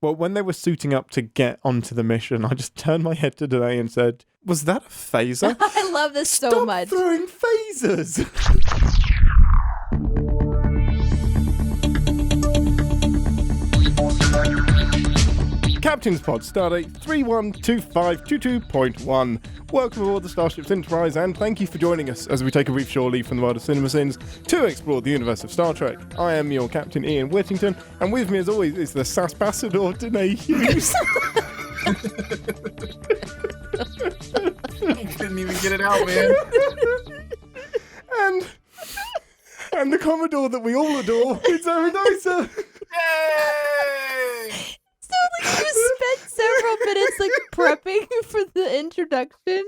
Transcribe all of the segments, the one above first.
Well, when they were suiting up to get onto the mission, I just turned my head to Deneé and said, "Was that a phaser?" I love this so much. Stop throwing phasers! Captain's Pod, Stardate 312522.1. Welcome aboard the Starship's Enterprise, and thank you for joining us as we take a brief shore leave from the world of CinemaSins to explore the universe of Star Trek. I am your Captain Ian Whittington, and with me as always is the SAS Ambassador, Deneé Hughes. You couldn't even get it out, man. and the Commodore that we all adore, it's Aridosa. Yay! So like you spent several minutes like prepping for the introduction,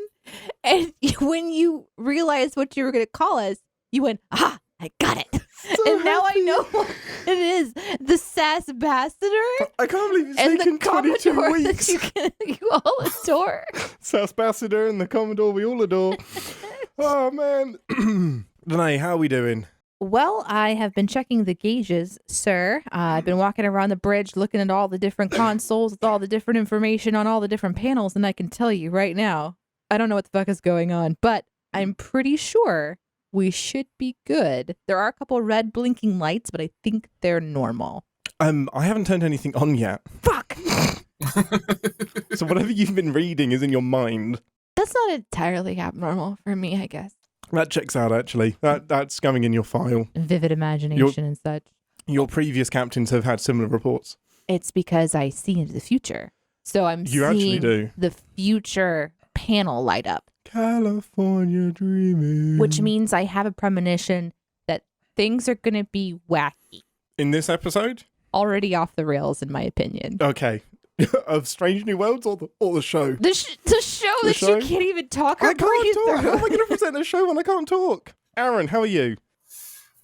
and when you realized what you were going to call us, you went, "Ah, I got it!" And now I know what it is: the SAS Ambassador. I can't believe it's and taken the 22 Commodore weeks. that you all adore. SAS Ambassador and the Commodore we all adore. Oh man, Deneé, how are we doing? Well, I have been checking the gauges, sir. I've been walking around the bridge looking at all the different consoles with all the different information on all the different panels, and I can tell you right now, I don't know what the fuck is going on, but I'm pretty sure we should be good. There are a couple red blinking lights, but I think they're normal. I haven't turned anything on yet. Fuck! So whatever you've been reading is in your mind. That's not entirely abnormal for me, I guess. That checks out, actually. That's coming in your file. Vivid imagination and such. Your previous captains have had similar reports. It's because I see into the future. So I'm You actually seeing do. the future panel light up. California dreaming. Which means I have a premonition that things are going to be wacky. In this episode? Already off the rails, in my opinion. Okay. Of Strange New Worlds or the show? The show that show? you can't even talk or I can't breathe talk. through. How am I going to present a show when I can't talk? Aaron, how are you?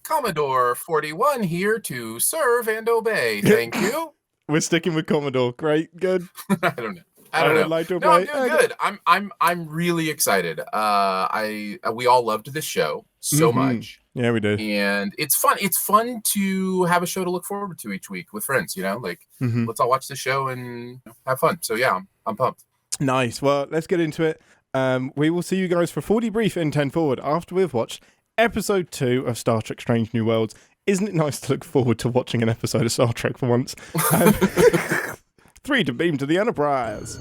Commodore 41 here to serve and obey. Thank you. We're sticking with Commodore. Great, good. I don't know. I don't know. Like to No, I'm obey. doing good. I'm really excited. We all loved this show so much. Yeah, we do. And it's fun. It's fun to have a show to look forward to each week with friends, let's all watch the show and have fun. So yeah, I'm pumped. Nice. Well, let's get into it. We will see you guys for 40 brief in 10 forward after we've watched episode 2 of Star Trek Strange New Worlds. Isn't it nice to look forward to watching an episode of Star Trek for once? 3 to beam to the Enterprise.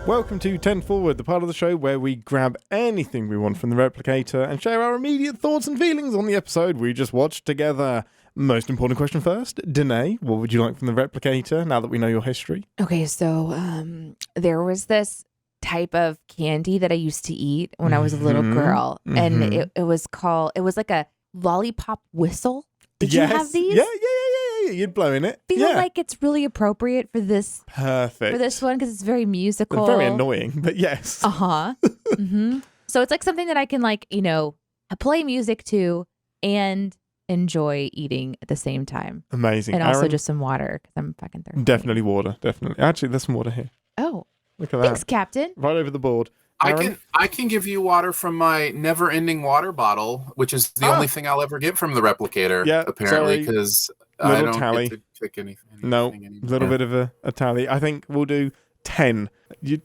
Welcome to 10 Forward, the part of the show where we grab anything we want from the replicator and share our immediate thoughts and feelings on the episode we just watched together. Most important question first. Deneé, what would you like from the replicator now that we know your history? Okay, so there was this type of candy that I used to eat when I was a little girl, and it was like a lollipop whistle. Did you have these? Yeah. You'd blow in it. Feel like it's really appropriate for this. Perfect. For this one because it's very musical. It's very annoying, but yes. So it's like something that I can play music to and enjoy eating at the same time. Amazing. And also Aaron? just some water because I'm fucking thirsty. Definitely water. Definitely. Actually, there's some water here. Oh, look at thanks, that. Captain. Right over the board. Aaron? I can give you water from my never-ending water bottle, which is the only thing I'll ever get from the replicator. Yeah, apparently, because I don't get to pick anything. No, little bit of a tally. I think we'll do 10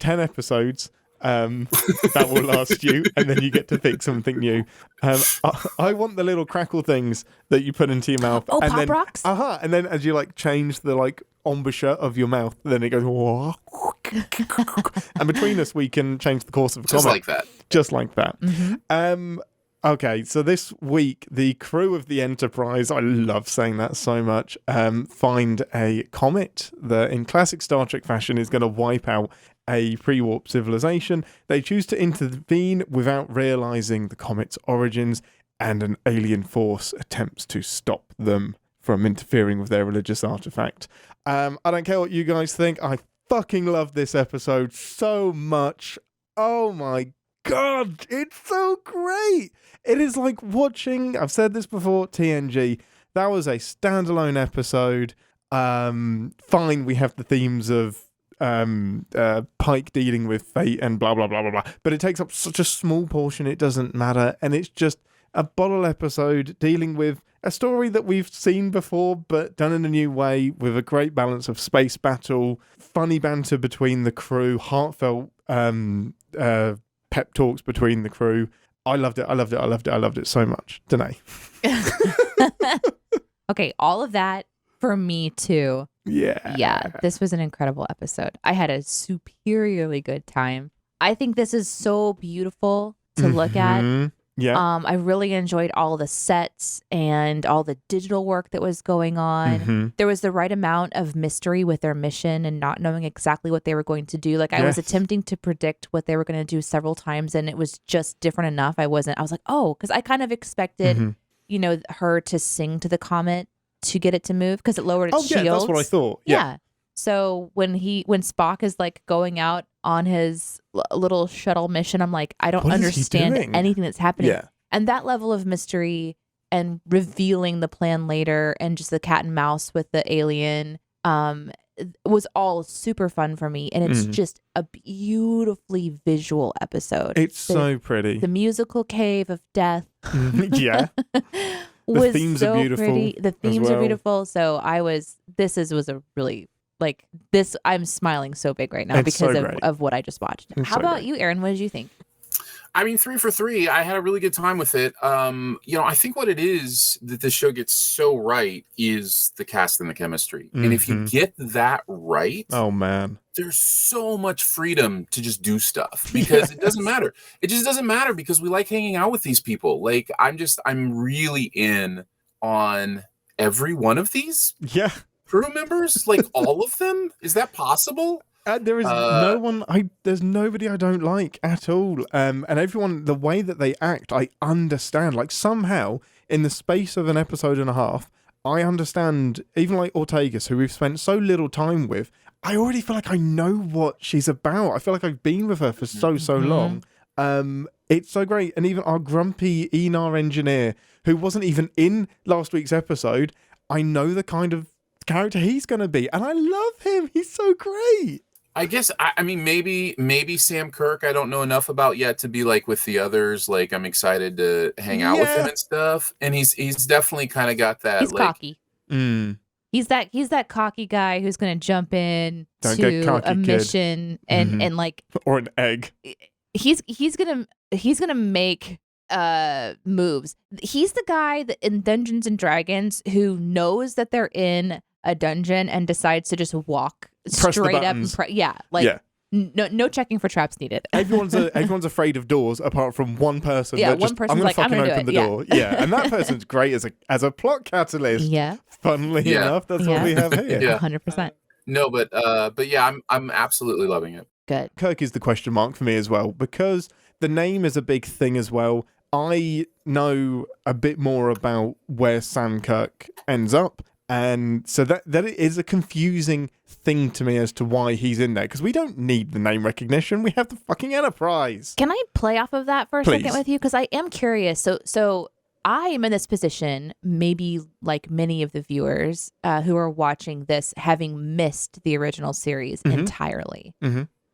episodes. That will last you, and then you get to pick something new. I want the little crackle things that you put into your mouth. Oh, and Pop then, Rocks? And then as you change the embouchure of your mouth, then it goes. And between us, we can change the course of a just comet. like that. Just like that. Okay, so this week, the crew of the Enterprise, I love saying that so much, find a comet that in classic Star Trek fashion is going to wipe out a pre-warp civilization. They choose to intervene without realizing the comet's origins, and an alien force attempts to stop them from interfering with their religious artifact. I don't care what you guys think. I fucking love this episode so much. Oh my God, it's so great. It is like watching, I've said this before, TNG. That was a standalone episode. Fine, we have the themes of Pike dealing with fate and blah, blah, blah, blah, blah. But it takes up such a small portion, it doesn't matter. And it's just a bottle episode dealing with a story that we've seen before, but done in a new way with a great balance of space battle, funny banter between the crew, heartfelt pep talks between the crew. I loved it. I loved it so much. Deneé. Okay, all of that for me too. Yeah, this was an incredible episode. I had a superiorly good time. I think this is so beautiful to look at. Yeah. I really enjoyed all the sets and all the digital work that was going on. There was the right amount of mystery with their mission and not knowing exactly what they were going to do. Like I was attempting to predict what they were going to do several times, and it was just different enough. I was like, oh, because I kind of expected, her to sing to the comet to get it to move because it lowered its shields. That's what I thought. Yeah. So when Spock is like going out on his little shuttle mission, I'm like, I don't understand anything that's happening. Yeah. And that level of mystery and revealing the plan later and just the cat and mouse with the alien was all super fun for me. And it's just a beautifully visual episode. It's so pretty. The musical cave of death. Yeah. The themes are beautiful. Pretty. The themes are beautiful. So this was a really like this. I'm smiling so big right now because of what I just watched. How about you, Aaron? What did you think? I mean, 3 for 3. I had a really good time with it. I think what it is that the show gets so right is the cast and the chemistry. And if you get that right, oh man, there's so much freedom to just do stuff because it doesn't matter. It just doesn't matter because we like hanging out with these people. Like I'm really in on every one of these crew members, like all of them. Is that possible? There is there's nobody I don't like at all. And everyone, the way that they act, I understand. Like somehow, in the space of an episode and a half, I understand, even like Ortegas, who we've spent so little time with, I already feel like I know what she's about. I feel like I've been with her for so long. It's so great. And even our grumpy Enar engineer, who wasn't even in last week's episode, I know the kind of character he's going to be. And I love him. He's so great. I guess, I mean, maybe Sam Kirk, I don't know enough about yet to be like with the others. Like, I'm excited to hang out with him and stuff. And he's definitely kind of got that. He's like, cocky. He's that cocky guy who's going to jump in Don't to get cocky, a mission and like, or an egg. He's gonna make moves. He's the guy that in Dungeons and Dragons who knows that they're in a dungeon and decides to just walk straight up and no checking for traps needed. Everyone's afraid of doors apart from one person. Yeah, one person's like, I'm gonna open the door. Yeah, and that person's great as a plot catalyst. Yeah, funnily enough, that's what we have here. Yeah, 100%. No, but yeah, I'm absolutely loving it. Good. Kirk is the question mark for me as well because the name is a big thing as well. I know a bit more about where Sam Kirk ends up. And so that it is a confusing thing to me as to why he's in there because we don't need the name recognition. We have the fucking Enterprise. Can I play off of that for a second with you? Because I am curious. So I am in this position, maybe like many of the viewers who are watching this, having missed the original series entirely,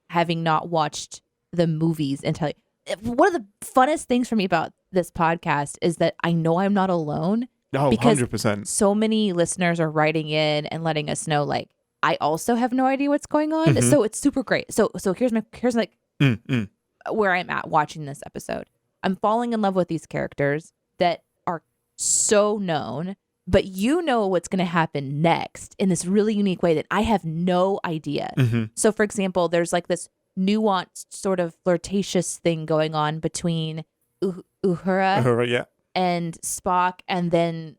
having not watched the movies entirely. One of the funnest things for me about this podcast is that I know I'm not alone. Oh, because 100%. So many listeners are writing in and letting us know, like, I also have no idea what's going on. So it's super great. So here's like where I'm at watching this episode. I'm falling in love with these characters that are so known, but you know what's going to happen next in this really unique way that I have no idea. So, for example, there's like this nuanced sort of flirtatious thing going on between Uhura and Spock and then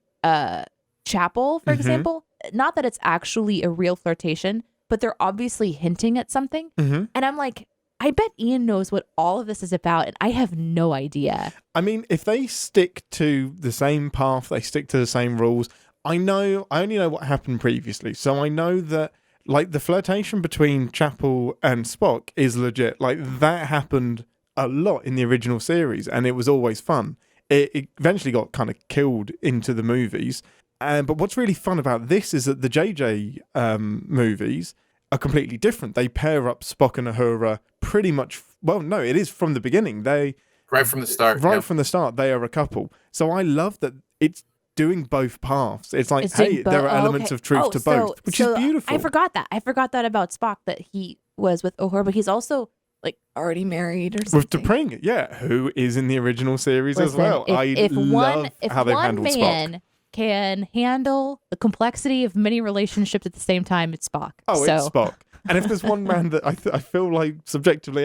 Chapel, for example. Not that it's actually a real flirtation, but they're obviously hinting at something. And I'm like, I bet Ian knows what all of this is about, and I have no idea. I mean, if they stick to the same path, they stick to the same rules. I only know what happened previously, so I know that like the flirtation between Chapel and Spock is legit. Like that happened a lot in the original series, and it was always fun. It eventually got kind of killed into the movies. But what's really fun about this is that the JJ movies are completely different. They pair up Spock and Uhura pretty much. Well, no, it is from the beginning. They Right from the start. Right Yep. from the start, they are a couple. So I love that it's doing both paths. It's like, It's doing hey, there are elements of truth to both, which is beautiful. I forgot that. I forgot that about Spock, that he was with Uhura, but he's also like already married or something. With T'Pring, yeah, who is in the original series as Listen, well. If love how they've one handled Spock. man can handle the complexity of many relationships at the same time, it's Spock. Oh, so. it's Spock. And if there's one man that I feel like subjectively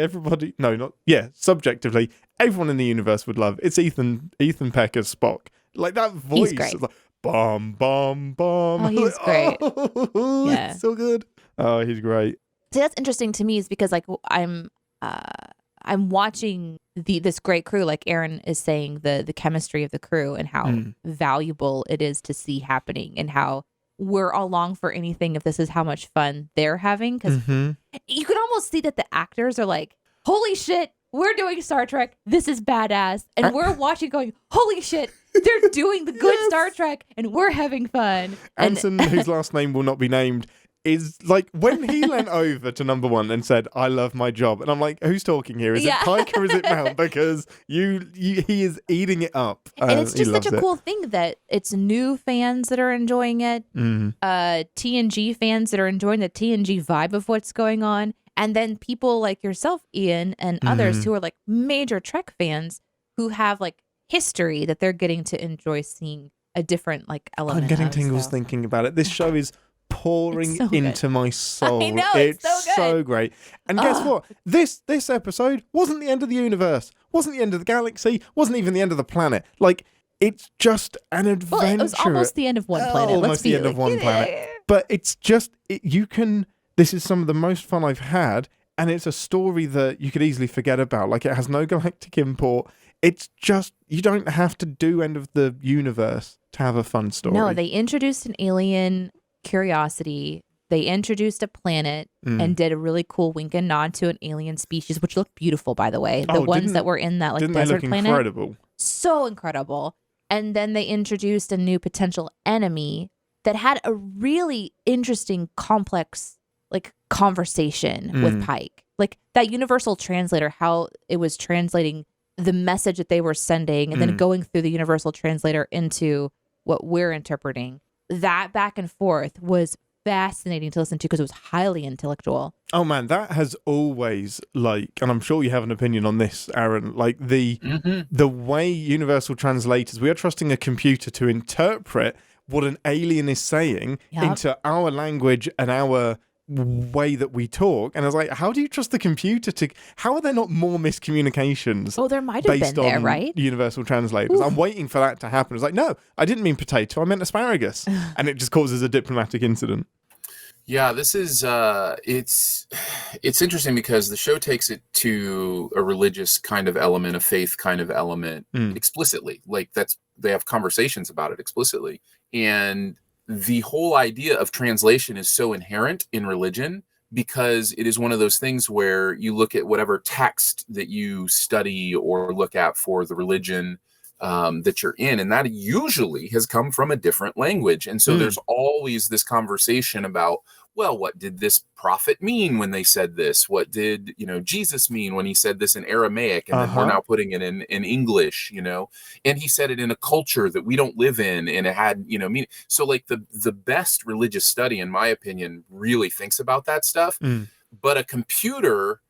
subjectively everyone in the universe would love, it's Ethan Peck as Spock. Like that voice, He's great. It's like bum bum bum. Oh, he's great. Yeah. It's so good. Oh, he's great. See, that's interesting to me, is because like I'm watching this great crew, like Aaron is saying, the chemistry of the crew and how valuable it is to see happening, and how we're along for anything if this is how much fun they're having. Because you can almost see that the actors are like, holy shit, we're doing Star Trek. This is badass. And we're watching going, holy shit, they're doing the good Star Trek and we're having fun. Anson, whose last name will not be named, is like, when he leant over to number one and said, I love my job. And I'm like, who's talking here? Is it Pike or is it Mount? Because he is eating it up. And it's just such a cool thing that it's new fans that are enjoying it. TNG fans that are enjoying the TNG vibe of what's going on. And then people like yourself, Ian, and others who are like major Trek fans who have like history that they're getting to enjoy seeing a different like element. I'm getting tingles thinking about it. This show is pouring into my soul. I know, it's so good. great. And guess what? This episode wasn't the end of the universe, wasn't the end of the galaxy, wasn't even the end of the planet. Like, it's just an adventure. Well, it was almost the end of one planet. Almost the end of one planet. But it's just, this is some of the most fun I've had, and it's a story that you could easily forget about. Like, it has no galactic import. It's just, you don't have to do end of the universe to have a fun story. No, they introduced an alien curiosity. They introduced a planet and did a really cool wink and nod to an alien species, which looked beautiful, by the way. The ones that were in that like desert planet, incredible? So incredible. And then they introduced a new potential enemy that had a really interesting, complex like conversation with Pike. Like that universal translator, how it was translating the message that they were sending and then going through the universal translator into what we're interpreting. That back and forth was fascinating to listen to because it was highly intellectual. Oh man, that has always, like, and I'm sure you have an opinion on this, Aaron, like the way universal translators, we are trusting a computer to interpret what an alien is saying into our language and our way that we talk. And I was like, how do you trust the computer to, how are there not more miscommunications? Oh, there might have been there, right? Universal translators. I'm waiting for that to happen. It's like, no, I didn't mean potato, I meant asparagus. And it just causes a diplomatic incident. Yeah, this is it's interesting because the show takes it to a religious kind of element, a faith kind of element explicitly. Like they have conversations about it explicitly. And the whole idea of translation is so inherent in religion because it is one of those things where you look at whatever text that you study or look at for the religion that you're in, and that usually has come from a different language. And so there's always this conversation about, well, what did this prophet mean when they said this? What did, Jesus mean when he said this in Aramaic? And then we're now putting it in English, and he said it in a culture that we don't live in. And it had, meaning. So like the best religious study, in my opinion, really thinks about that stuff. But a computer,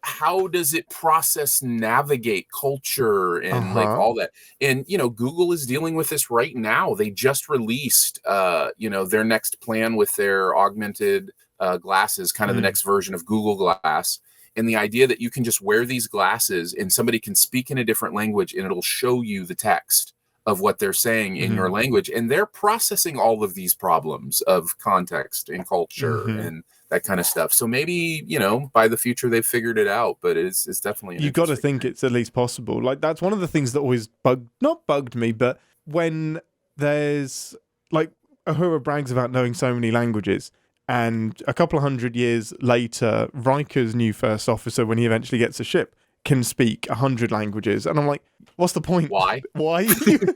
how does it process, navigate culture and like all that? And Google is dealing with this right now. They just released their next plan with their augmented glasses, kind of the next version of Google Glass. And the idea that you can just wear these glasses and somebody can speak in a different language and it'll show you the text of what they're saying in your language. And they're processing all of these problems of context and culture and that kind of stuff. So maybe, by the future they've figured it out, but it's definitely you got to think it's at least possible. Like that's one of the things that always not bugged me, but when there's like Uhura brags about knowing so many languages, and a couple of 100 years later, Riker's new first officer, when he eventually gets a ship, can speak 100 languages, and I'm like, what's the point? Why? Why is that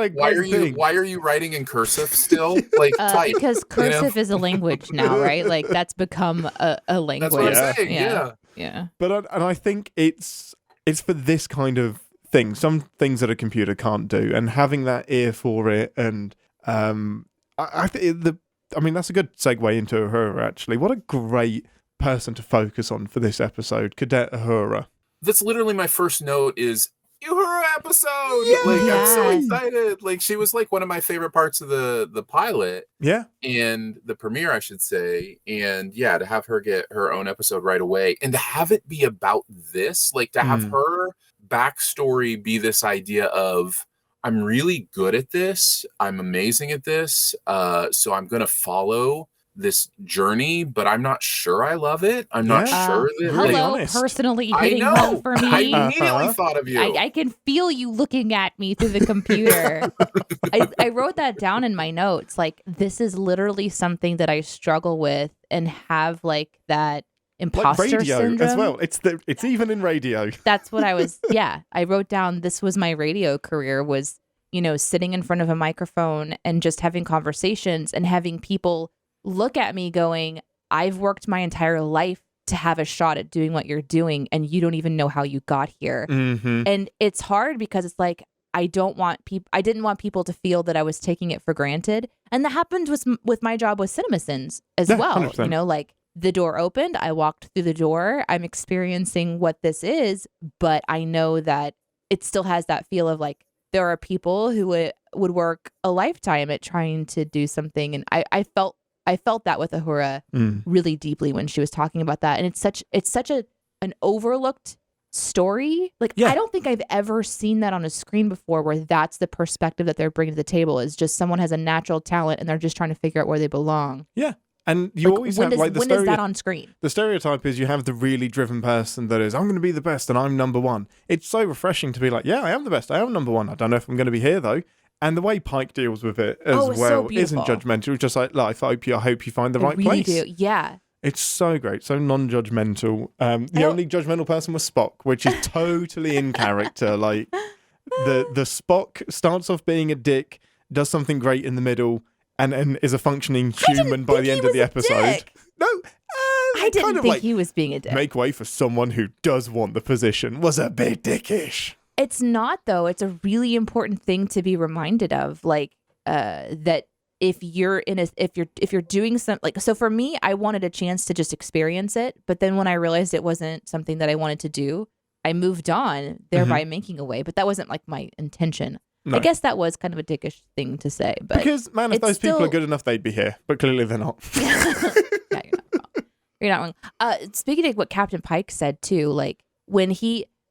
a great thing? Why are you writing in cursive still? Like type, because cursive is a language now, right? Like that's become a language. That's what I'm saying. Yeah. But I think it's it's for this kind of thing. Some things that a computer can't do, and having that ear for it, and I think that's a good segue into Uhura. Actually, what a great person to focus on for this episode, Cadet Uhura. That's literally my first note is Uhura episode. Yay! Like, I'm so excited. Like, she was like one of my favorite parts of the pilot. Yeah. And the premiere, I should say. And yeah, to have her get her own episode right away, and to have it be about this, like to have her backstory be this idea of, I'm really good at this, I'm amazing at this, so I'm gonna follow this journey, but I'm not sure I love it. I'm not sure that. Really hello, honest. personally I hitting know. home for me. I immediately thought of you. I can feel you looking at me through the computer. I wrote that down in my notes. Like, this is literally something that I struggle with and have like that imposter like radio syndrome as well. It's even in radio. That's what I was. Yeah, I wrote down. This was my radio career. Was, sitting in front of a microphone and just having conversations and having people look at me going, I've worked my entire life to have a shot at doing what you're doing, and you don't even know how you got here. Mm-hmm. And it's hard because it's like, I didn't want people to feel that I was taking it for granted. And that happened with my job with CinemaSins as well. 100%. Like, the door opened, I walked through the door, I'm experiencing what this is, but I know that it still has that feel of like, there are people who would work a lifetime at trying to do something. And I felt that with Uhura really deeply when she was talking about that. And it's such an overlooked story. Like, I don't think I've ever seen that on a screen before, where that's the perspective that they're bringing to the table, is just someone has a natural talent and they're just trying to figure out where they belong. Yeah. And you always have like the when is that on screen? The stereotype is you have the really driven person that is, I'm going to be the best and I'm number one. It's so refreshing to be like, yeah, I am the best. I am number one. I don't know if I'm going to be here though. And the way Pike deals with it as well so isn't judgmental. It's just like, I hope you find the right really place. Do. Yeah. It's so great, so non-judgmental. The only judgmental person was Spock, which is totally in character. Like the Spock starts off being a dick, does something great in the middle, and is a functioning human by the end of the episode. No, I didn't kind of think like he was being a dick. make way for someone who does want the position. Was a bit dickish. It's not, though. It's a really important thing to be reminded of, like that if you're doing something, like, so for me, I wanted a chance to just experience it, but then when I realized it wasn't something that I wanted to do, I moved on, thereby making a way. But that wasn't like my intention. No. I guess that was kind of a dickish thing to say, but because man, if those people are good enough, they'd be here. But clearly, they're not. Yeah, you're not wrong. Speaking of what Captain Pike said too, like when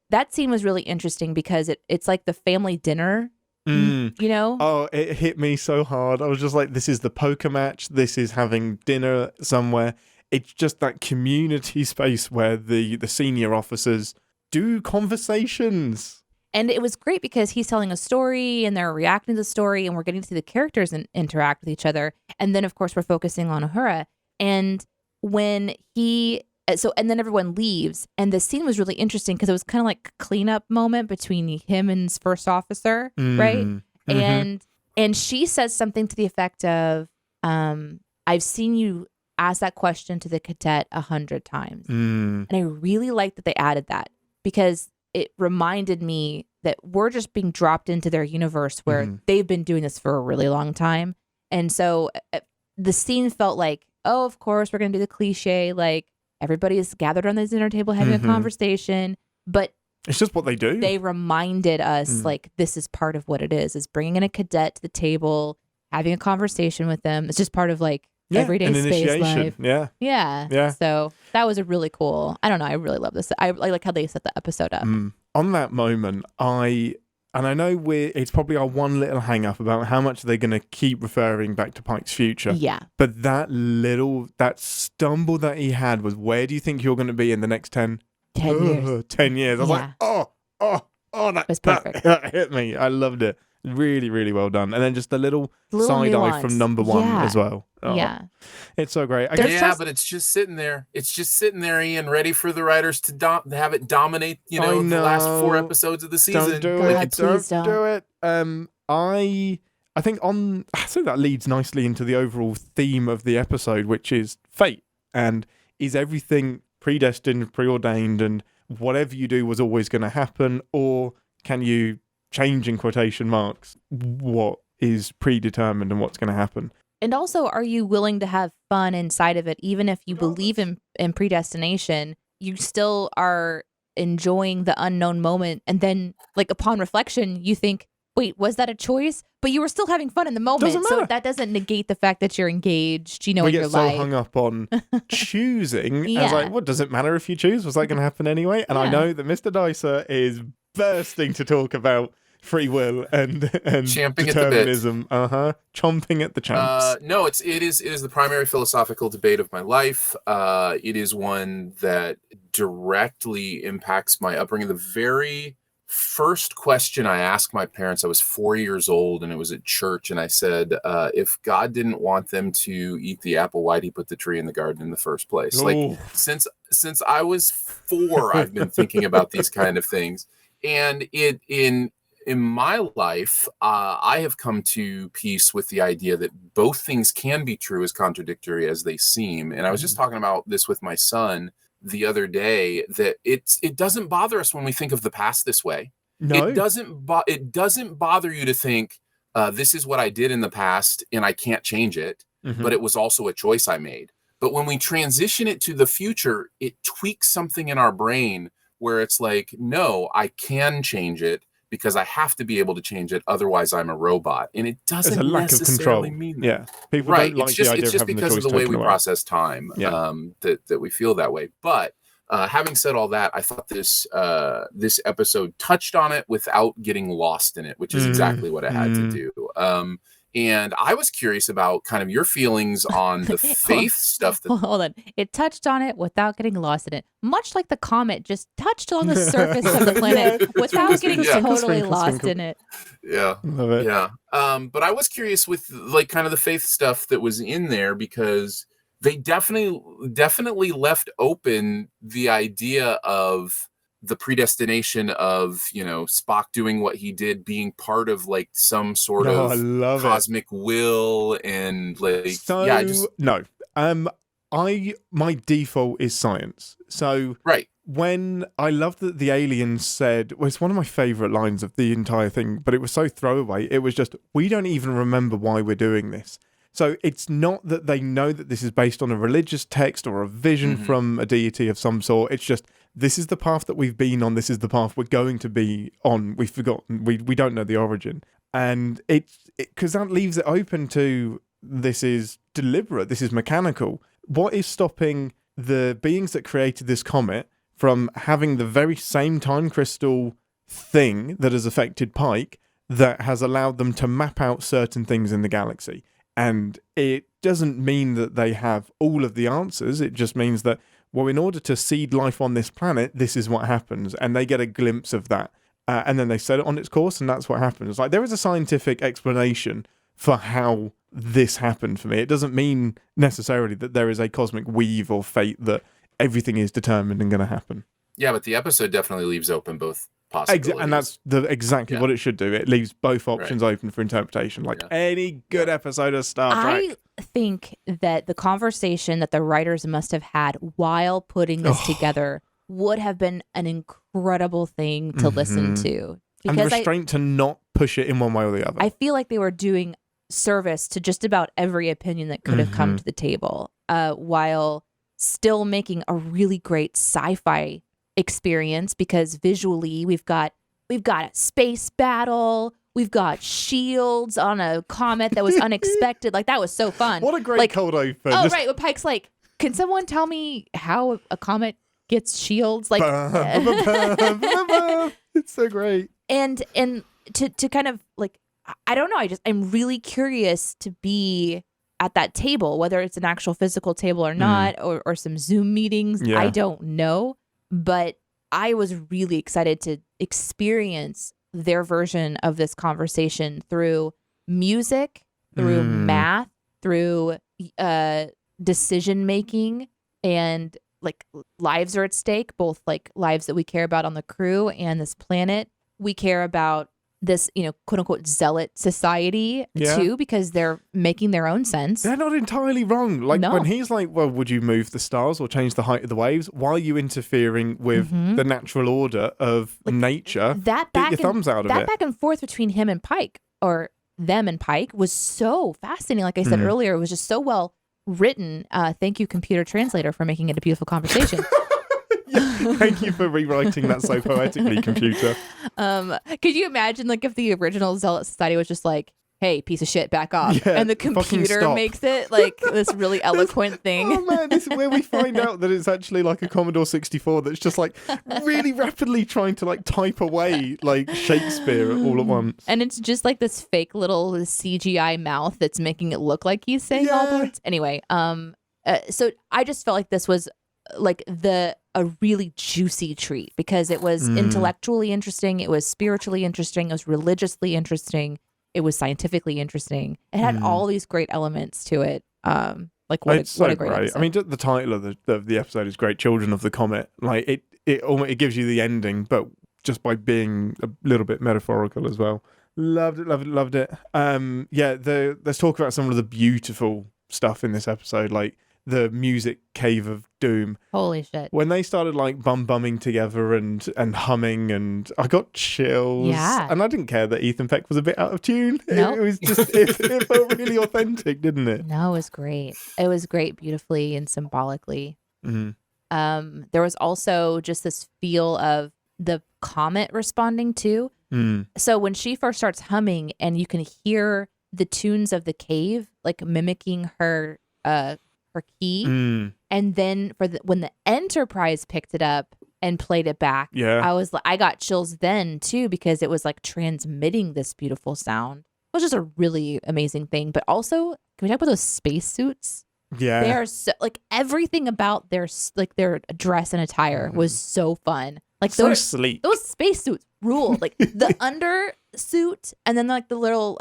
that scene was really interesting because it's like the family dinner. Oh, it hit me so hard. I was just like, this is the poker match. This is having dinner somewhere. It's just that community space where the senior officers do conversations. And it was great because he's telling a story and they're reacting to the story and we're getting to see the characters and interact with each other. And then, of course, we're focusing on Uhura. And when and then everyone leaves. And the scene was really interesting because it was kind of like a cleanup moment between him and his first officer, right? Mm-hmm. And she says something to the effect of, I've seen you ask that question to the cadet 100 times. And I really liked that they added that because it reminded me that we're just being dropped into their universe where they've been doing this for a really long time. And so the scene felt like, oh, of course, we're going to do the cliche, like everybody is gathered on the dinner table having a conversation. But it's just what they do. They reminded us like this is part of what it is bringing in a cadet to the table, having a conversation with them. It's just part of like everyday space life. Yeah. So that was a really cool. I don't know. I really love this. I like how they set the episode up. On that moment, I know it's probably our one little hang up about how much they're going to keep referring back to Pike's future. Yeah. But that stumble that he had was, where do you think you're going to be in the next 10 years? 10 years. I was like, that hit me. I loved it. Really, really well done. And then just the little side eye from number one as well. Oh, yeah. It's so great. But it's just sitting there. It's just sitting there, Ian, ready for the writers to have it dominate, the last 4 episodes of the season. Don't do it. Don't do it. I think that leads nicely into the overall theme of the episode, which is fate. And is everything predestined, preordained, and whatever you do was always going to happen, or can you change, in quotation marks, what is predetermined and what's going to happen? And also, are you willing to have fun inside of it? Even if you believe in predestination, you still are enjoying the unknown moment. And then, like, upon reflection, you think, wait, was that a choice? But you were still having fun in the moment. So that doesn't negate the fact that you're engaged, in your life. We get so hung up on choosing. Yeah. I was like, what does it matter if you choose? Was that going to happen anyway? And I know that Mr. Dicer is bursting to talk about free will and champing determinism. Chomping at the champs. No, it is the primary philosophical debate of my life. It is one that directly impacts my upbringing. The very first question I asked my parents, I was 4 years old and it was at church, and I said, if God didn't want them to eat the apple, why'd he put the tree in the garden in the first place? Like, since I was 4, I've been thinking about these kind of things. And in my life, I have come to peace with the idea that both things can be true, as contradictory as they seem. And I was just talking about this with my son the other day, that it doesn't bother us when we think of the past this way. No. It doesn't bother you to think, this is what I did in the past and I can't change it, but it was also a choice I made. But when we transition it to the future, it tweaks something in our brain where it's like, no, I can change it, because I have to be able to change it. Otherwise, I'm a robot. And it doesn't necessarily mean that. Yeah. People don't like the idea of having the choice. It's just because of the way we process time that we feel that way. But having said all that, I thought this episode touched on it without getting lost in it, which is exactly what it had to do. And I was curious about kind of your feelings on the faith stuff. Hold on. It touched on it without getting lost in it. Much like the comet just touched on the surface of the planet without getting totally lost in it. Yeah. Love it. Yeah. But I was curious with like kind of the faith stuff that was in there, because they definitely left open the idea of the predestination of, Spock doing what he did, being part of like some sort of cosmic will, and like, my default is science. So when I love that the alien said, well, it's one of my favorite lines of the entire thing, but it was so throwaway. It was just, we don't even remember why we're doing this. So it's not that they know that this is based on a religious text or a vision from a deity of some sort. It's just, this is the path that we've been on. This is the path we're going to be on. We've forgotten. We don't know the origin. And because that leaves it open to, this is deliberate. This is mechanical. What is stopping the beings that created this comet from having the very same time crystal thing that has affected Pike, that has allowed them to map out certain things in the galaxy? And it doesn't mean that they have all of the answers. It just means that, well, in order to seed life on this planet, this is what happens. And they get a glimpse of that. And then they set it on its course, and that's what happens. Like, there is a scientific explanation for how this happened for me. It doesn't mean necessarily that there is a cosmic weave or fate that everything is determined and going to happen. Yeah, but the episode definitely leaves open both possibilities. And that's exactly what it should do. It leaves both options open for interpretation, like any good episode of Star Trek. I think that the conversation that the writers must have had while putting this together would have been an incredible thing to listen to. And the restraint to not push it in one way or the other. I feel like they were doing service to just about every opinion that could have come to the table, while still making a really great sci-fi experience, because visually we've got a space battle, we've got shields on a comet that was unexpected. Like, that was so fun. What a great cold open. Oh, right. When Pike's like, can someone tell me how a comet gets shields? Like, it's so great. And to kind of like, I don't know. I'm really curious to be at that table, whether it's an actual physical table or not, or some Zoom meetings. Yeah. I don't know. But I was really excited to experience their version of this conversation through music, through math, through decision making, and like lives are at stake, both like lives that we care about on the crew and this planet. We care about this, quote unquote zealot society too, because they're making their own sense. They're not entirely wrong. Like No. when he's like, well, would you move the stars or change the height of the waves? Why are you interfering with the natural order of nature? That Get your thumbs out of that it. back and forth between him and Pike, or them and Pike, was so fascinating. Like I said earlier, it was just so well written. Thank you, computer translator, for making it a beautiful conversation. Thank you for rewriting that so poetically, computer. Could you imagine, like, if the original Zealot Society was just like, hey, piece of shit, back off. Yeah, and the fucking computer stop. makes it like this really eloquent thing. Oh man, this is where we find out that it's actually like a Commodore 64 that's just like really rapidly trying to like type away like Shakespeare all at once. And it's just like this fake little CGI mouth that's making it look like he's saying all the words. Anyway, so I just felt like this was like a really juicy treat because it was intellectually interesting, it was spiritually interesting, it was religiously interesting, it was scientifically interesting. It had all these great elements to it. Like what It's a so great great. episode. I mean, just the title of the episode is great. Children of the Comet. Like it gives you the ending, but just by being a little bit metaphorical as well. Loved it. Let's talk about some of the beautiful stuff in this episode, like the music cave of doom. Holy shit. When they started like bumming together and humming, and I got chills. Yeah. And I didn't care that Ethan Peck was a bit out of tune. Nope. It was just it felt really authentic, didn't it? No, it was great. It was great beautifully and symbolically. Mm-hmm. There was also just this feel of the comet responding too. So when she first starts humming and you can hear the tunes of the cave like mimicking her key, and then when the Enterprise picked it up and played it back, I got chills then too, because it was like transmitting this beautiful sound. It was just a really amazing thing. But also, can we talk about those spacesuits? Yeah, they are so, like, everything about their dress and attire was so fun. Like so sleek. Those spacesuits ruled. Like the undersuit, and then like the little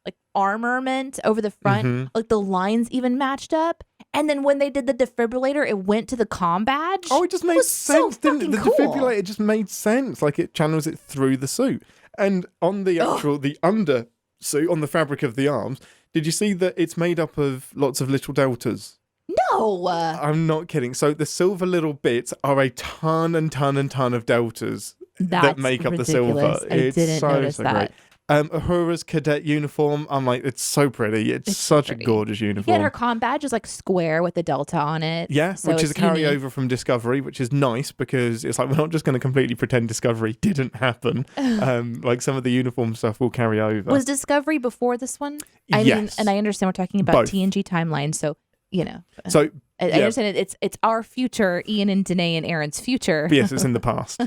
like armament over the front, like the lines even matched up. And then when they did the defibrillator, it went to the comm badge. Oh, it just made sense, didn't it? The cool. defibrillator just made sense. Like it channels it through the suit. And on the actual, the under suit, on the fabric of the arms, did you see that it's made up of lots of little deltas? No. I'm not kidding. So the silver little bits are a ton and ton and ton of deltas that make up ridiculous. the silver. I didn't notice that. Great. Uhura's cadet uniform, I'm like, it's so pretty. It's such pretty. A gorgeous uniform. Yeah, her comm badge is like square with the delta on it. Yeah, so which is a carryover from Discovery, which is nice because it's like we're not just going to completely pretend Discovery didn't happen. Like some of the uniform stuff will carry over. Was Discovery before this one? Yes. I mean, and I understand we're talking about Both. TNG timeline, so So I understand it's our future, Ian and Deneé and Aaron's future. Yes, it's in the past.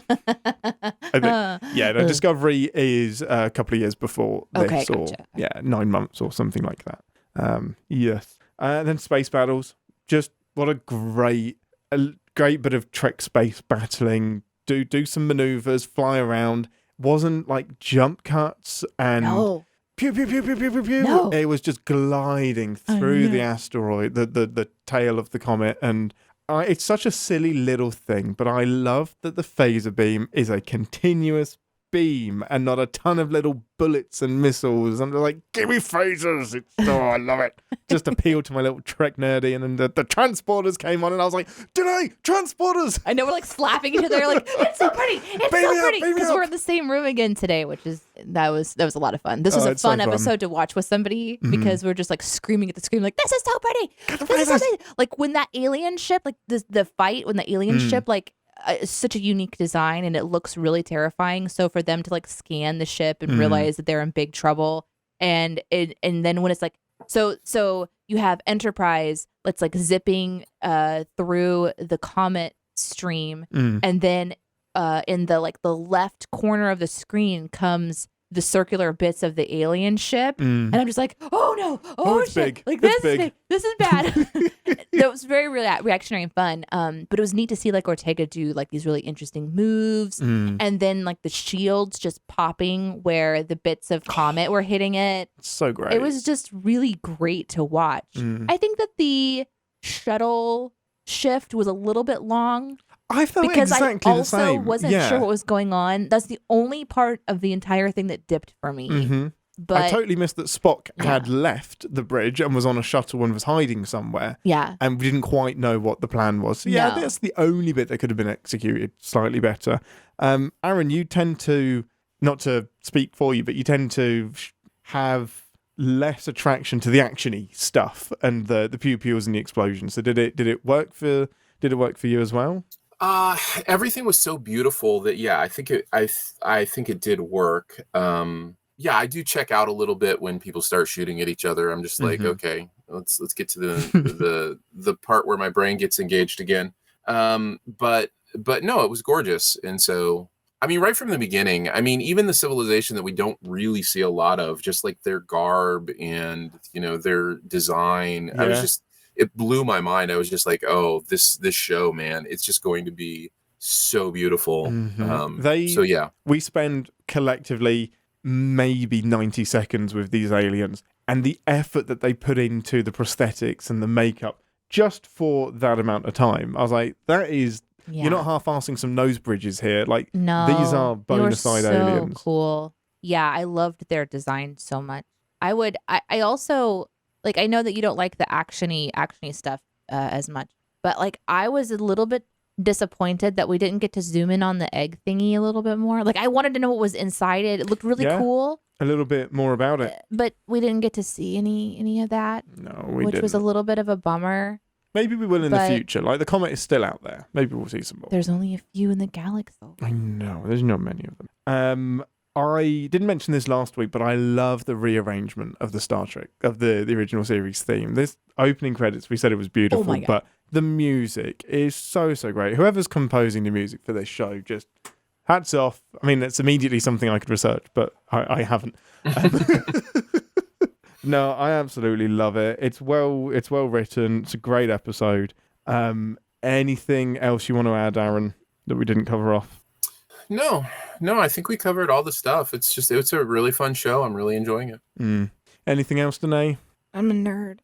Discovery is a couple of years before this, or gotcha. 9 months or something like that. Yes. Then space battles. Just what a great bit of Trek space battling. Do some maneuvers, fly around. Wasn't like jump cuts and pew pew pew pew pew pew pew. No. It was just gliding through the asteroid, the tail of the comet, and it's such a silly little thing, but I love that the phaser beam is a continuous beam and not a ton of little bullets and missiles. And they're like, give me phasers. I love it. Just appealed to my little Trek nerdy. And then the transporters came on and I was like, Deneé, transporters. I know, we're like slapping each other like, it's so pretty. It's so pretty. Because we're in the same room again today, which is, that was a lot of fun. This was a fun episode to watch with somebody because we're just like screaming at the screen, like, this is so pretty. This is so pretty. Like when that alien ship, like the fight, when the alien ship, like, it's such a unique design and it looks really terrifying. So for them to like scan the ship and realize that they're in big trouble, and then when it's like so you have Enterprise that's like zipping through the comet stream, and then in the left corner of the screen comes the circular bits of the alien ship, and I'm just like, oh no, it's shit. big. Like It's this is big. big. This is bad. That was very reactionary and fun. But it was neat to see like Ortega do like these really interesting moves, and then like the shields just popping where the bits of Comet were hitting it. So great. It was just really great to watch. I think that the shuttle shift was a little bit long. I felt because exactly I the also same. wasn't Yeah. sure what was going on. That's the only part of the entire thing that dipped for me. Mm-hmm. But I totally missed that Spock had Yeah. left the bridge and was on a shuttle and was hiding somewhere. yeah, And we didn't quite know what the plan was. So yeah, No. that's the only bit that could have been executed slightly better. Aaron, you tend to, not to speak for you, but you tend to have less attraction to the actiony stuff and the pew pews and the explosions. So did it work for you as well? Everything was so beautiful that I think it did work. Yeah, I do check out a little bit when people start shooting at each other. I'm just like, okay, let's get to the part where my brain gets engaged again. But no, it was gorgeous. And so, I mean, right from the beginning, I mean, even the civilization that we don't really see a lot of, just like their garb and, their design, Yeah. it blew my mind. I was just like, oh, this show, man, it's just going to be so beautiful. So yeah, we spend collectively maybe 90 seconds with these aliens, and the effort that they put into the prosthetics and the makeup just for that amount of time, I was like, that is, you're not half-assing some nose bridges here. Like, No, these are they were bona fide so aliens. cool. Yeah, I loved their design so much. I also, like, I know that you don't like the actiony stuff as much, but like, I was a little bit disappointed that we didn't get to zoom in on the egg thingy a little bit more. Like, I wanted to know what was inside it. It looked really cool. A little bit more about it. But we didn't get to see any of that. No, we which didn't. was a little bit of a bummer. Maybe we will in the But- future. Like, the Comet is still out there. Maybe we'll see some more. There's only a few in the galaxy. I know, there's not many of them. I didn't mention this last week, but I love the rearrangement of the Star Trek, of the original series theme. This opening credits, we said it was beautiful, my God. but the music is so great. Whoever's composing the music for this show, just hats off. I mean, it's immediately something I could research, but I haven't. No, I absolutely love it. It's well written. It's a great episode. Anything else you want to add, Aaron, that we didn't cover off? no, I think we covered all the stuff. It's a really fun show. I'm really enjoying it. Anything else, Deneé? I'm a nerd.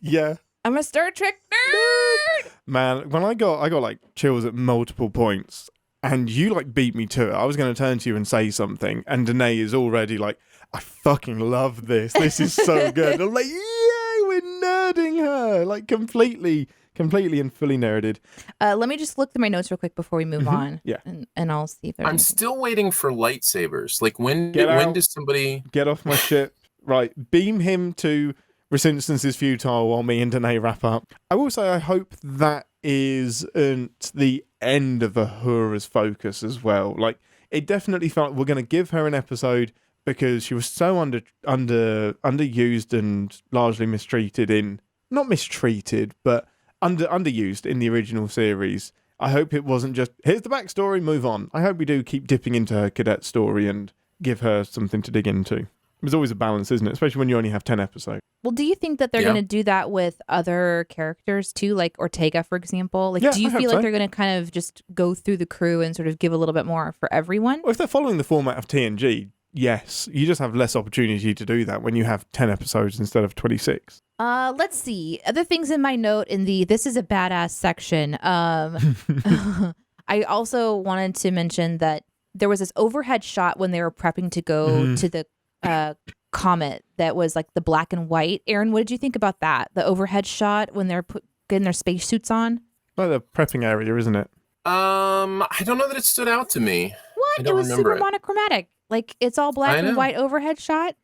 Yeah. I'm a Star Trek nerd. Man, when I got like chills at multiple points, and you like beat me to it. I was going to turn to you and say something, and Deneé is already like, I fucking love this. This is so good. I'm like, yay, we're nerding her. Like, completely and fully nerded. Let me just look through my notes real quick before we move on. Yeah. And I'll see if there's I'm still waiting for lightsabers. Like, when out. does somebody... Get off my ship. Right, beam him to ReSInstance Futile while me and Deneé wrap up. I will say I hope that isn't the end of Uhura's focus as well. Like, it definitely felt like we're going to give her an episode because she was so underused and largely mistreated not mistreated, but underused in the original series. I hope it wasn't just, here's the backstory, move on. I hope we do keep dipping into her cadet story and give her something to dig into. There's always a balance, isn't it? Especially when you only have 10 episodes. Well, do you think that they're going to do that with other characters too, like Ortega, for example? Like, Yeah, do you I hope feel like so. they're going to kind of just go through the crew and sort of give a little bit more for everyone? Well, if they're following the format of TNG, yes. You just have less opportunity to do that when you have 10 episodes instead of 26. Let's see. Other things in my note in the "This is a badass" section. I also wanted to mention that there was this overhead shot when they were prepping to go to the Comet that was like the black and white. Aaron, what did you think about that? The overhead shot when they're getting their spacesuits on? Like the prepping area, isn't it? I don't know that it stood out to me. What? I It don't was remember super it. monochromatic. Like, it's all black and white overhead shot.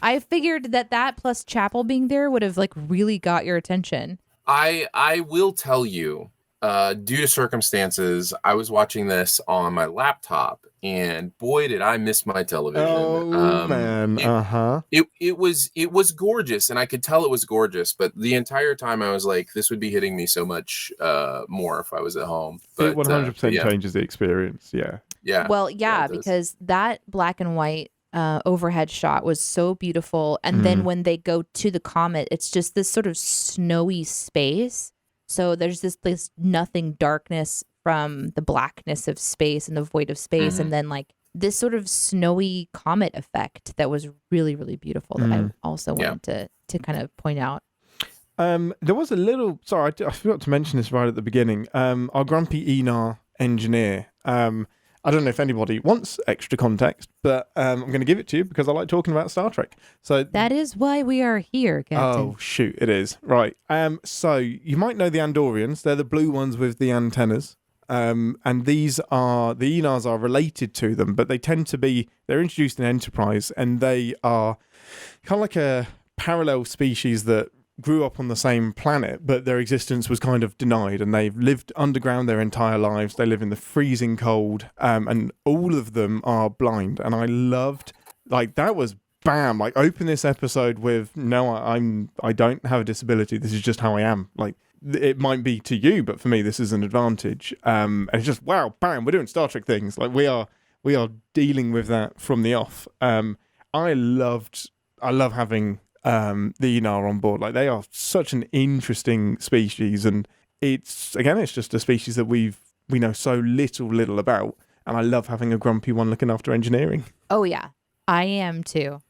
I figured that plus Chapel being there would have like really got your attention. I will tell you, due to circumstances, I was watching this on my laptop, and boy, did I miss my television. Oh, man. It was gorgeous, and I could tell it was gorgeous, but the entire time I was like, this would be hitting me so much more if I was at home. But It 100% yeah. changes the experience, yeah. Yeah. Well, yeah, it does. because that black and white overhead shot was so beautiful. And then when they go to the Comet, it's just this sort of snowy space. So there's this nothing darkness from the blackness of space and the void of space. And then like this sort of snowy comet effect that was really, really beautiful that I also wanted to kind of point out. There was a little. Sorry, I forgot to mention this right at the beginning. Our grumpy Enar engineer. I don't know if anybody wants extra context, but I'm going to give it to you because I like talking about Star Trek. So that is why we are here, Captain. Oh shoot, it is right. So you might know the Andorians. They're the blue ones with the antennas. And these are the Enars are related to them, but they're introduced in Enterprise, and they are kind of like a parallel species that grew up on the same planet, but their existence was kind of denied, and they've lived underground their entire lives. They live in the freezing cold, and all of them are blind. And I loved, like, that was bam. Like, open this episode with, no, I don't have a disability. This is just how I am. Like, it might be to you, but for me, this is an advantage. And it's just, wow, bam, we're doing Star Trek things. Like, we are dealing with that from the off. I love having the Enar on board. Like, they are such an interesting species, and it's just a species that we know so little about, and I love having a grumpy one looking after engineering. Oh yeah, I am too.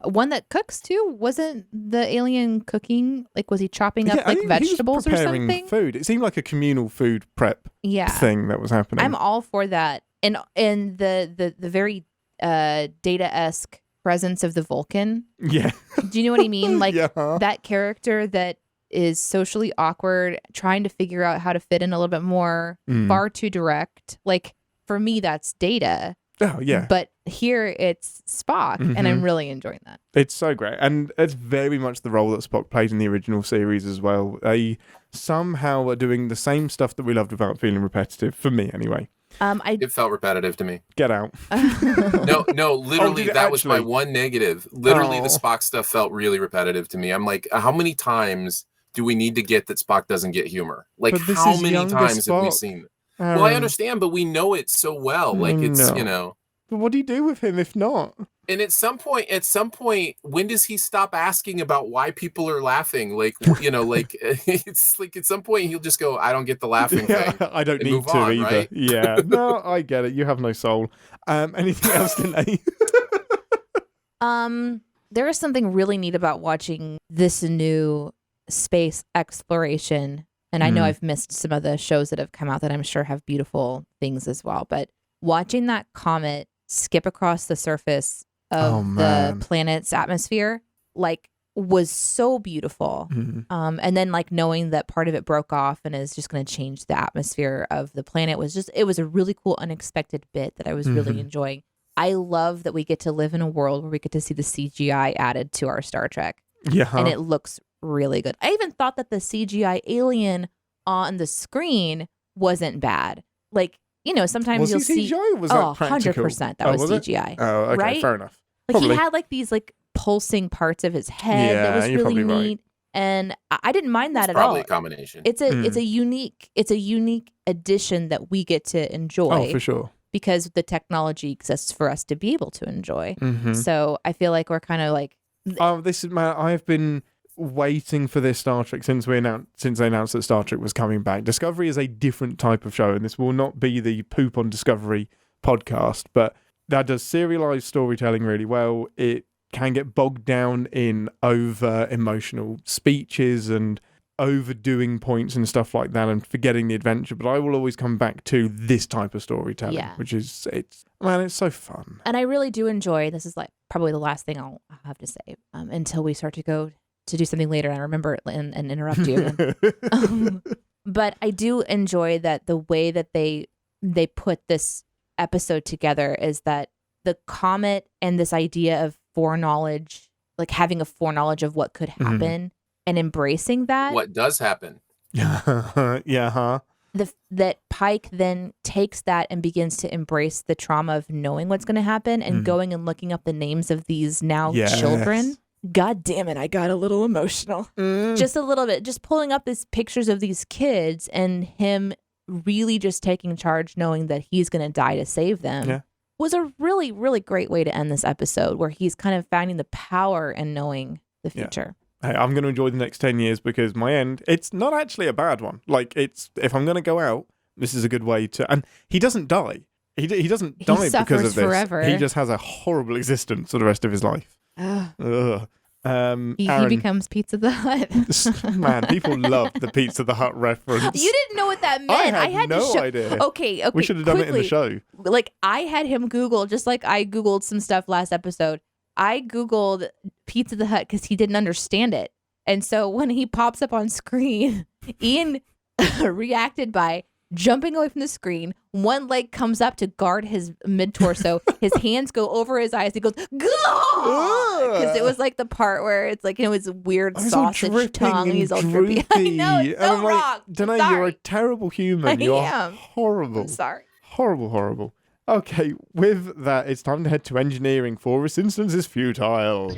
One that cooks too. Wasn't the alien cooking? Like, was he chopping up like vegetables or something? Food. It seemed like a communal food prep thing that was happening. I'm all for that. And the very Data-esque presence of the Vulcan. Yeah. Do you know what I mean? Like that character that is socially awkward, trying to figure out how to fit in a little bit more, far too direct. Like, for me, that's Data. Oh, yeah. But here it's Spock, and I'm really enjoying that. It's so great. And it's very much the role that Spock played in the original series as well. They somehow are doing the same stuff that we loved without feeling repetitive, for me anyway. It felt repetitive to me. Get out. No, literally, that was my one negative. Literally, the Spock stuff felt really repetitive to me. I'm like, how many times do we need to get that Spock doesn't get humor? Like, how many times have we seen it? Well, I understand, but we know it so well. Like, it's, But what do you do with him if not? And at some point, when does he stop asking about why people are laughing? Like, like, it's like at some point he'll just go, I don't get the laughing thing. I don't need to either. Right? Yeah. No, I get it. You have no soul. Anything else, Deneé? There is something really neat about watching this new space exploration. And I know I've missed some of the shows that have come out that I'm sure have beautiful things as well. But watching that comet skip across the surface of the planet's atmosphere, like, was so beautiful. And then, like, knowing that part of it broke off and is just going to change the atmosphere of the planet it was a really cool, unexpected bit that I was really enjoying. I love that we get to live in a world where we get to see the CGI added to our Star Trek. Yeah. And it looks really good. I even thought that the CGI alien on the screen wasn't bad. Like, sometimes you'll see CGI or was that practical? 100% that was CGI. Oh, okay, right? Fair enough. Like, probably. he had like these like pulsing parts of his head that was really neat. Right. And I didn't mind that at all. Probably a combination. It's a unique addition that we get to enjoy. Oh, for sure. Because the technology exists for us to be able to enjoy. So I feel like we're kind of like, I've been waiting for this Star Trek since they announced that Star Trek was coming back. Discovery is a different type of show, and this will not be the poop on Discovery podcast, but that does serialized storytelling really well. It can get bogged down in over emotional speeches and overdoing points and stuff like that and forgetting the adventure, but I will always come back to this type of storytelling, which is it's so fun. And I really do enjoy, this is like probably the last thing I'll have to say until we start to go to do something later and I remember it and interrupt you. But I do enjoy that the way that they put this episode together is that the comet and this idea of foreknowledge, like having a foreknowledge of what could happen and embracing that. What does happen? That Pike then takes that and begins to embrace the trauma of knowing what's going to happen and going and looking up the names of these now children. God damn it, I got a little emotional. Just a little bit. Just pulling up these pictures of these kids and him really just taking charge, knowing that he's going to die to save them, was a really, really great way to end this episode, where he's kind of finding the power in knowing the future. Hey, I'm going to enjoy the next 10 years because my end, it's not actually a bad one. Like, it's, if I'm going to go out, this is a good way to, and he doesn't die. He doesn't die because of this. Forever. He just has a horrible existence for the rest of his life. Ugh. He Aaron, becomes Pizza the Hut. man, people love the Pizza the Hut reference. You didn't know what that meant. I had no idea. Okay. We should have done it in the show. Like, I had him Google, just like I Googled some stuff last episode. I Googled Pizza the Hut because he didn't understand it. And so when he pops up on screen, Ian reacted by jumping away from the screen. One leg comes up to guard his mid-torso. His hands go over his eyes. He goes, because it was like the part where it's like, his weird sausage tongue. And he's all drippy. I know, it's so wrong. Deneé, you're a terrible human. You're am. horrible. I'm sorry. Horrible. Okay, with that, it's time to head to engineering for ReSINstance is futile.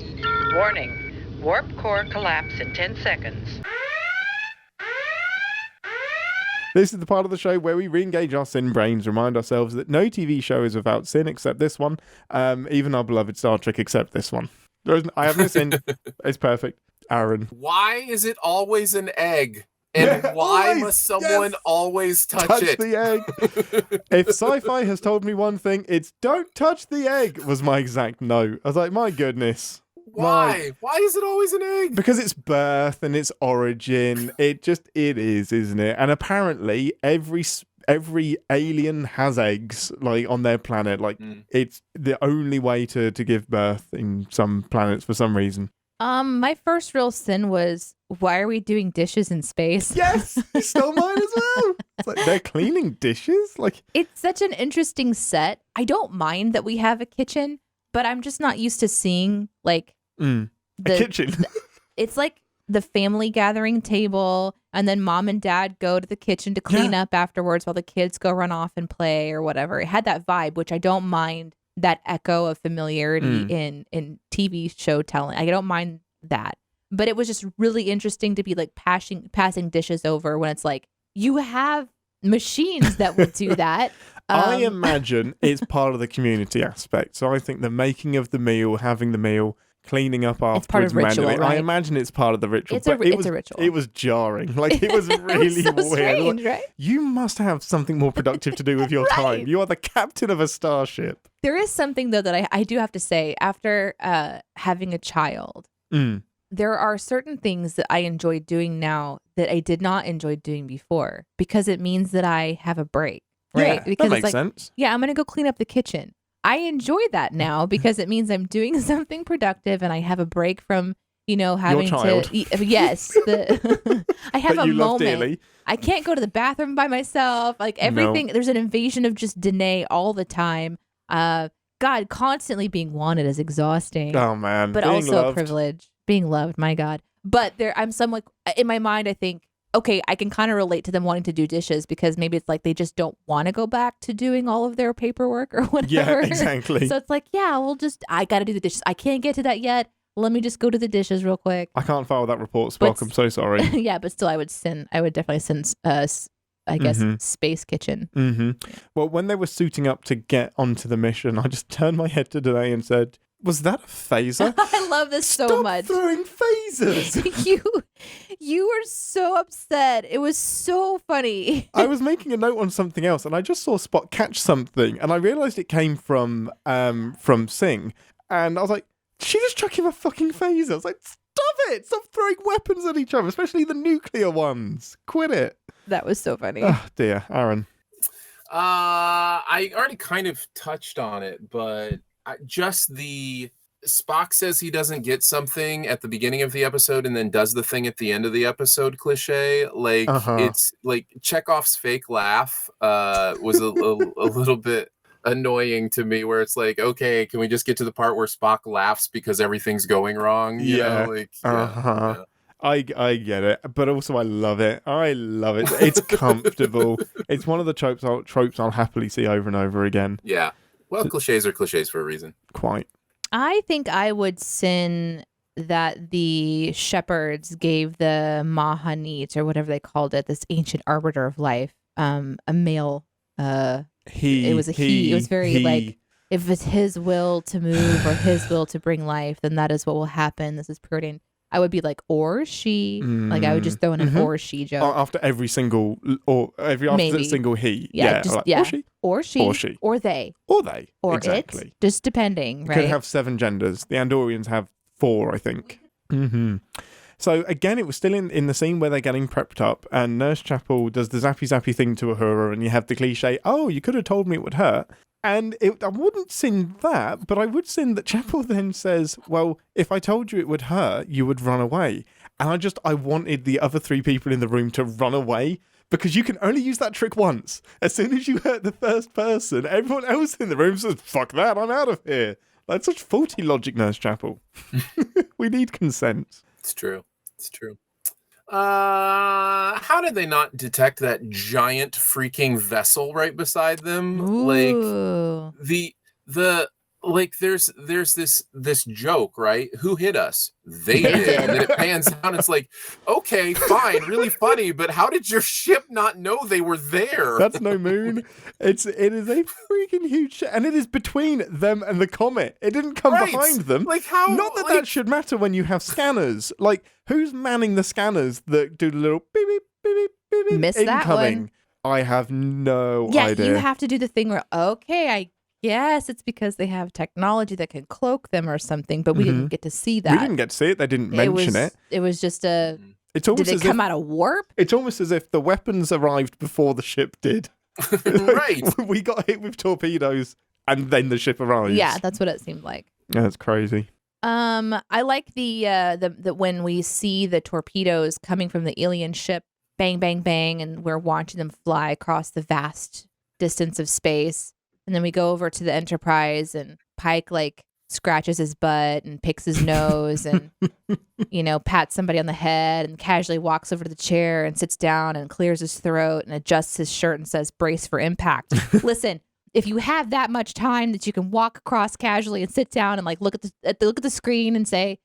Warning. Warp core collapse in 10 seconds. This is the part of the show where we re-engage our sin brains, remind ourselves that no TV show is without sin except this one, even our beloved Star Trek except this one. I have no sin. It's perfect. Aaron. Why is it always an egg? And why must someone always touch it? The egg. If sci-fi has told me one thing, it's don't touch the egg, was my exact note. I was like, my goodness. Why? Why is it always an egg? Because it's birth and its origin. It is, isn't it? And apparently every alien has eggs, like, on their planet. Like, it's the only way to give birth in some planets for some reason. My first real sin was, why are we doing dishes in space? Yes, you stole mine as well. It's like, they're cleaning dishes? Like, it's such an interesting set. I don't mind that we have a kitchen, but I'm just not used to seeing, like, a kitchen. It's like the family gathering table, and then mom and dad go to the kitchen to clean up afterwards while the kids go run off and play or whatever. It had that vibe, which I don't mind, that echo of familiarity in TV show telling. I don't mind that. But it was just really interesting to be like passing dishes over when it's like, you have machines that will do that. I imagine it's part of the community aspect. So I think the making of the meal, having the meal, cleaning up afterwards. It's part of ritual, right? I imagine it's part of the ritual. It's a ritual. It was jarring. Like, it was really so weird. Strange, like, right? You must have something more productive to do with your time. You are the captain of a starship. There is something, though, that I do have to say. After having a child, there are certain things that I enjoy doing now that I did not enjoy doing before, because it means that I have a break, right? Yeah, because that makes sense. Yeah, I'm going to go clean up the kitchen. I enjoy that now because it means I'm doing something productive and I have a break from, having to eat. Yes. I have a moment. Dearly. I can't go to the bathroom by myself. Like, everything, there's an invasion of just Deneé all the time. God, constantly being wanted is exhausting. Oh, man. But also a privilege. Being loved, my God. But I'm somewhat, in my mind, I think, okay, I can kind of relate to them wanting to do dishes because maybe it's like they just don't want to go back to doing all of their paperwork or whatever. Yeah, exactly. So it's like, I got to do the dishes. I can't get to that yet. Let me just go to the dishes real quick. I can't file that report, Spock. I'm so sorry. Yeah, but still, I would definitely sin, I guess, space kitchen. Mm-hmm. Well, when they were suiting up to get onto the mission, I just turned my head to Deneé and said, was that a phaser? I love this so much. Stop throwing phasers. You were so upset. It was so funny. I was making a note on something else, and I just saw Spot catch something, and I realized it came from Sing, and I was like, she just chuck him a fucking phaser. I was like, stop it! Stop throwing weapons at each other, especially the nuclear ones. Quit it. That was so funny. Oh dear, Aaron. I already kind of touched on it, but just the Spock says he doesn't get something at the beginning of the episode and then does the thing at the end of the episode cliche. Like, it's like Chekhov's fake laugh was a little bit annoying to me, where it's like, okay, can we just get to the part where Spock laughs because everything's going wrong? You know? Like, yeah. I get it, but also I love it. It's comfortable. It's one of the tropes I'll happily see over and over again. Yeah. Well, cliches are cliches for a reason. Quite. I think I would sin that the shepherds gave the Mahanit, or whatever they called it, this ancient arbiter of life, a male. It was a he. It was very like, if it's his will to move or his will to bring life, then that is what will happen. This is preordained. I would be like, or she. Like, I would just throw in an or she joke. After every single, single he. Yeah. Just, like, yeah. Or she. Or she. Or they. Or they. Or exactly. it. Just depending, right? Could have 7 genders. The Andorians have 4, I think. Mm-hmm. So again, it was still in the scene where they're getting prepped up, and Nurse Chapel does the zappy zappy thing to Uhura, and you have the cliche, "Oh, you could have told me it would hurt." And I wouldn't sin that, but I would sin that Chapel then says, "Well, if I told you it would hurt, you would run away." And I wanted the other 3 people in the room to run away, because you can only use that trick once. As soon as you hurt the first person, everyone else in the room says, "Fuck that, I'm out of here." That's such faulty logic, Nurse Chapel. We need consent. It's true. It's true. How did they not detect that giant freaking vessel right beside them? Ooh. Like the like there's this joke, right? Who hit us? They did. And then it pans down. It's like, okay, fine, really funny, but how did your ship not know they were there? That's no moon. It is a freaking huge ship, and it is between them and the comet. It didn't come behind them. Like how? Not that that should matter when you have scanners. Like, who's manning the scanners that do the little beep beep beep beep beep beep Missed that incoming? one. I have no Yeah, idea. you have to do the thing where, okay, I guess it's because they have technology that can cloak them or something, but we didn't get to see that. We didn't get to see it. They didn't mention it. It was just a. It's almost Did as it come if, out of warp? It's almost as if the weapons arrived before the ship did. Right. We got hit with torpedoes, and then the ship arrives. Yeah, that's what it seemed like. Yeah, that's crazy. I like the when we see the torpedoes coming from the alien ship, bang, bang, bang, and we're watching them fly across the vast distance of space. And then we go over to the Enterprise, and Pike like scratches his butt and picks his nose and, pats somebody on the head and casually walks over to the chair and sits down and clears his throat and adjusts his shirt and says, "Brace for impact." Listen, if you have that much time that you can walk across casually and sit down and like look at the screen and say,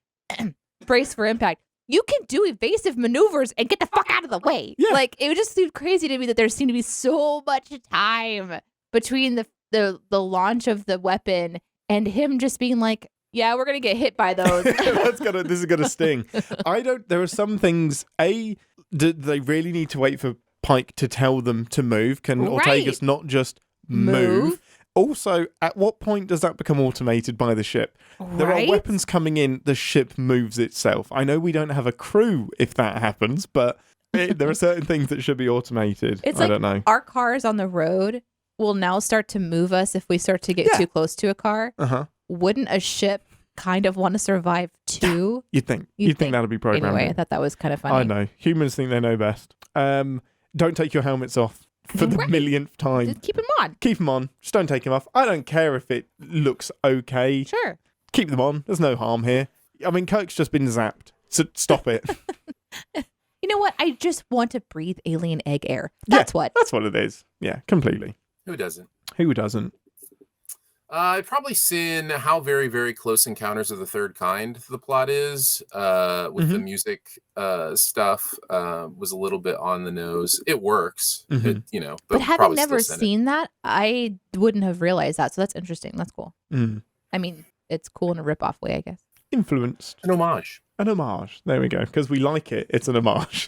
"Brace for impact," you can do evasive maneuvers and get the fuck out of the way. Yeah. Like, it just seemed crazy to me that there seemed to be so much time between the launch of the weapon and him just being like, "Yeah, we're gonna get hit by those." This is gonna sting. There are some things. Do they really need to wait for Pike to tell them to move? Can Ortegas not just move? Also, at what point does that become automated by the ship? There are weapons coming in, the ship moves itself. I know we don't have a crew if that happens, but there are certain things that should be automated. I don't know. Our cars on the road will now start to move us if we start to get too close to a car. Wouldn't a ship kind of want to survive too? You'd think that'd be programmed. Anyway, I thought that was kind of funny. I know. Humans think they know best. Don't take your helmets off for the millionth time. Just keep them on. Keep them on. Just don't take them off. I don't care if it looks okay. Sure. Keep them on. There's no harm here. I mean, Kirk's just been zapped. So stop it. You know what? I just want to breathe alien egg air. That's what. That's what it is. Yeah, completely. Who doesn't? Who doesn't? I'd probably seen how very, very close Encounters of the Third Kind the plot is with the music stuff was a little bit on the nose. It works, but having never seen that, I wouldn't have realized that. So that's interesting. That's cool. I mean, it's cool in a rip-off way, I guess. Influenced. An homage. An homage. There we go. Because we like it, it's an homage.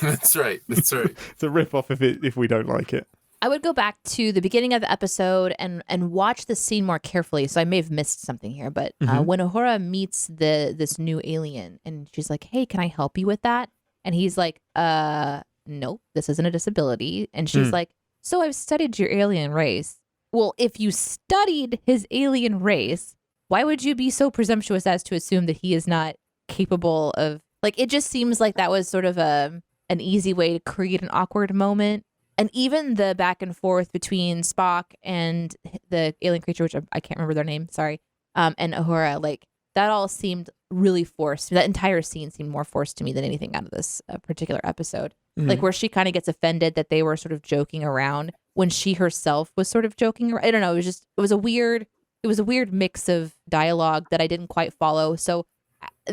That's right. It's a rip-off if we don't like it. I would go back to the beginning of the episode and watch the scene more carefully. So I may have missed something here, but when Uhura meets this new alien and she's like, "Hey, can I help you with that?" And he's like, "Nope, this isn't a disability." And she's like, "So I've studied your alien race." Well, if you studied his alien race, why would you be so presumptuous as to assume that he is not capable of, like, it just seems like that was sort of an easy way to create an awkward moment. And even the back and forth between Spock and the alien creature, which I can't remember their name, sorry, and Uhura, like, that all seemed really forced. That entire scene seemed more forced to me than anything out of this particular episode. Like, where she kind of gets offended that they were sort of joking around when she herself was sort of joking around. I don't know. It was a weird mix of dialogue that I didn't quite follow. So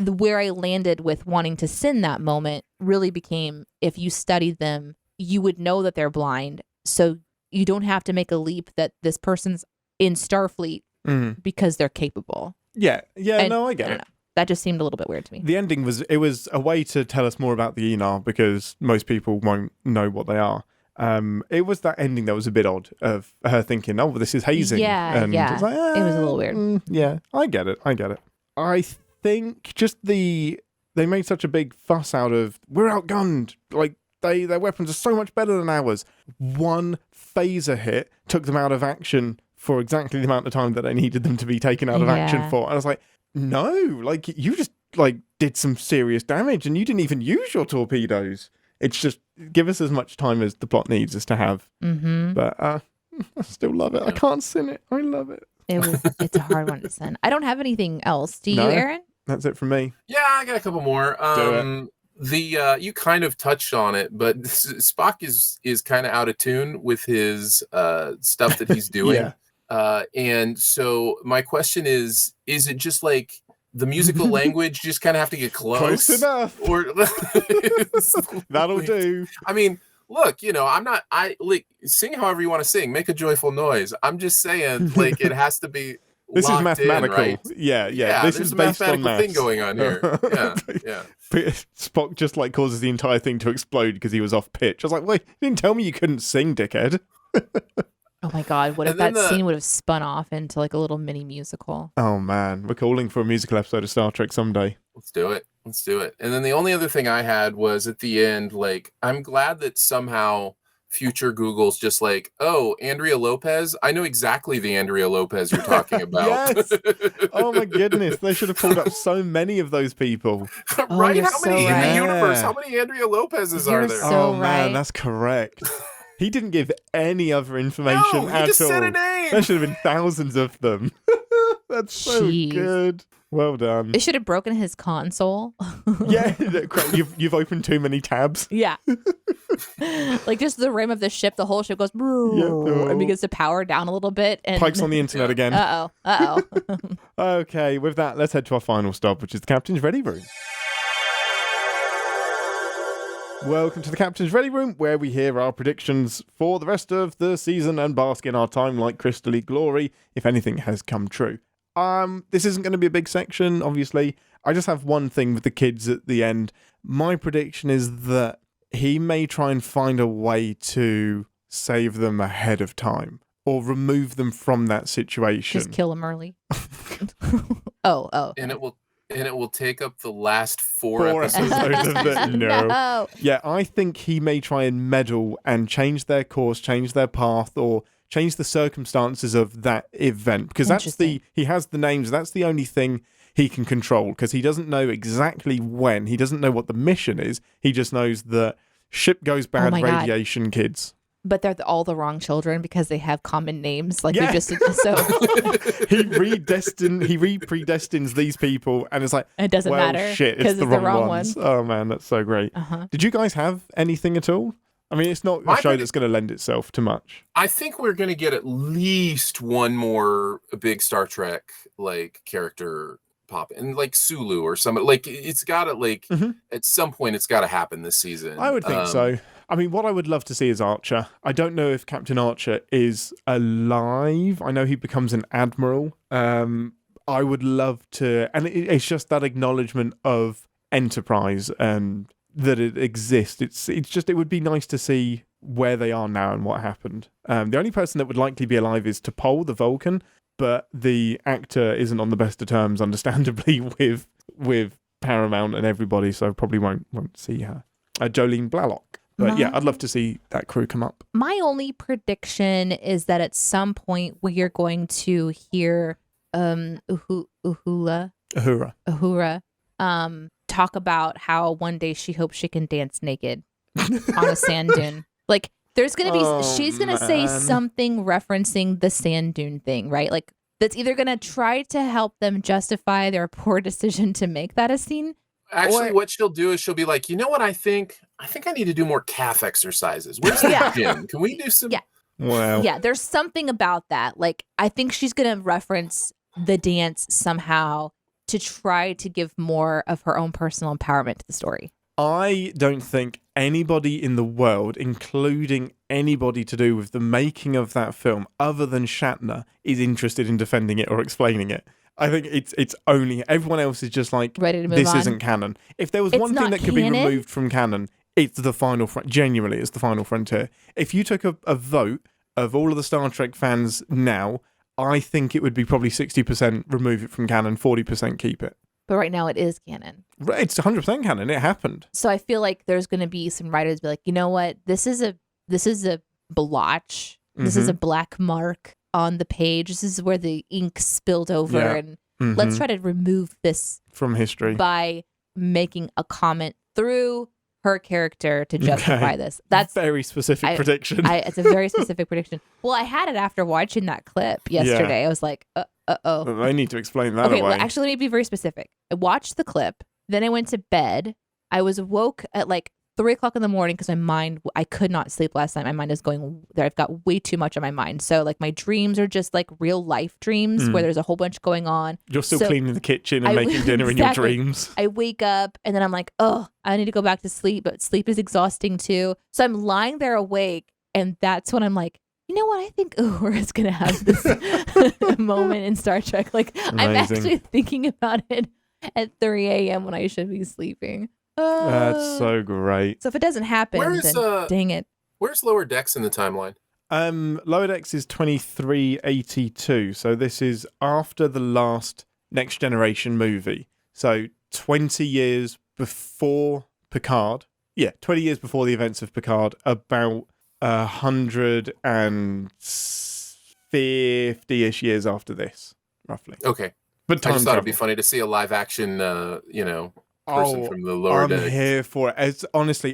where I landed with wanting to sin that moment really became, if you studied them, you would know that they're blind, so you don't have to make a leap that this person's in Starfleet because they're capable. Yeah, no, I get it. That just seemed a little bit weird to me. The ending was a way to tell us more about the Enar because most people won't know what they are. It was that ending that was a bit odd of her thinking, "Oh, this is hazing." Yeah. It was, it was a little weird. Yeah, I get it. I think just the they made such a big fuss out of, we're outgunned. Like, their weapons are so much better than ours. One phaser hit took them out of action for exactly the amount of time that they needed them to be taken out of action for. And I was like, no, like, you just, like, did some serious damage and you didn't even use your torpedoes. It's just, give us as much time as the plot needs us to have. Mm-hmm. But I still love it. I can't sin it. I love it. It's a hard one to send. I don't have anything else. Do you, No. Aaron? That's it from me. Yeah, I got a couple more. You kind of touched on it, but Spock is kind of out of tune with his stuff that he's doing. And so my question is it just like the musical language just kind of have to get close enough, or that'll do? I mean, look, I sing however you want to sing, make a joyful noise. I'm just saying, like, it has to be. This is mathematical. In, right? Yeah. This is a based on mathematical thing going on here. Yeah. Spock just like causes the entire thing to explode because he was off pitch. I was like, wait, you didn't tell me you couldn't sing, dickhead. Oh my God, what if that scene would have spun off into like a little mini musical? Oh man, we're calling for a musical episode of Star Trek someday. Let's do it. And then the only other thing I had was at the end, like, I'm glad that somehow future Google's just like, oh, Andrea Lopez. I know exactly the Andrea Lopez you're talking about. Yes. Oh my goodness. They should have pulled up so many of those people. Right? How many in the universe? Yeah. How many Andrea Lopez's are there? So man, that's correct. He didn't give any other information No, he at just all. said a name. There should have been thousands of them. That's so good. Well done. It should have broken his console. Yeah, you've opened too many tabs. Yeah. Like just the rim of the ship, the whole ship goes and begins to power down a little bit. And Pike's on the internet again. Uh-oh. Okay, with that, let's head to our final stop, which is the Captain's Ready Room. Welcome to the Captain's Ready Room, where we hear our predictions for the rest of the season and bask in our time like crystally glory, if anything has come true. This isn't going to be a big section, obviously. I just have one thing with the kids at the end. My prediction is that he may try and find a way to save them ahead of time or remove them from that situation. Just kill them early. Oh. And it will take up the last four episodes of it. No. Yeah, I think he may try and meddle and change their course, change their path, or change the circumstances of that event. Because he has the names. That's the only thing he can control, because he doesn't know exactly when. He doesn't know what the mission is. He just knows that ship goes bad, radiation, kids. But they're all the wrong children because they have common names. Like Yeah. you just so He predestines these people, and it's like, it doesn't matter. Shit, it's the wrong ones. Oh man, that's so great. Did you guys have anything at all? I mean, it's not a show that's going to lend itself to much. I think we're going to get at least one more big Star Trek like character pop, and like Sulu or something. Like it's got to at some point it's got to happen this season. I would think so. I mean, what I would love to see is Archer. I don't know if Captain Archer is alive. I know he becomes an admiral. I would love to, and it's just that acknowledgement of Enterprise and that it exists. It's just, it would be nice to see where they are now and what happened. The only person that would likely be alive is T'Pol, the Vulcan, but the actor isn't on the best of terms, understandably, with Paramount and everybody, so probably won't see her. Jolene Blalock. But yeah, I'd love to see that crew come up. My only prediction is that at some point we are going to hear Uhura talk about how one day she hopes she can dance naked on a sand dune. Like there's gonna be she's gonna say something referencing the sand dune thing, right? Like that's either gonna try to help them justify their poor decision to make that a scene. Actually, what she'll do is she'll be like, you know what, I think I need to do more calf exercises. Where's the gym? Can we do some? Yeah. Wow. Yeah, there's something about that. Like, I think she's going to reference the dance somehow to try to give more of her own personal empowerment to the story. I don't think anybody in the world, including anybody to do with the making of that film, other than Shatner, is interested in defending it or explaining it. I think it's only everyone else is just like, ready to move this on. Isn't canon. If there was one thing that could be removed from canon, it's the final genuinely it's the final frontier. If you took a vote of all of the Star Trek fans now, I think it would be probably 60% remove it from canon, 40% keep it. but right now it is canon. It's 100% canon. It happened. So I feel like there's going to be some writers be like, you know what? This is a blotch. This is a black mark on the page. This is where the ink spilled over, and let's try to remove this from history by making a comment through her character to justify this. That's very specific prediction. It's a very specific prediction. Well, I had it after watching that clip yesterday. I was like, uh-oh. I need to explain that away. Well, actually, let me be very specific. I watched the clip, then I went to bed. I was woke at like 3 o'clock in the morning because I could not sleep last night. My mind is going there. I've got way too much on my mind. So like my dreams are just like real life dreams where there's a whole bunch going on. You're still cleaning the kitchen and making dinner in your dreams. I wake up and then I'm like, oh, I need to go back to sleep, but sleep is exhausting too. So I'm lying there awake, and that's when I'm like, you know what? I think Uhura is going to have this moment in Star Trek. Like, Amazing. I'm actually thinking about it at 3 a.m. when I should be sleeping. That's so great. So if it doesn't happen, then dang it. Where's Lower Decks in the timeline? Lower Decks is 2382. So this is after the last Next Generation movie. So 20 years before Picard. Yeah, 20 years before the events of Picard, about 150-ish years after this, roughly. Okay. But I just thought it'd be funny to see a live action, person from the Lower Decks. I'm here for it.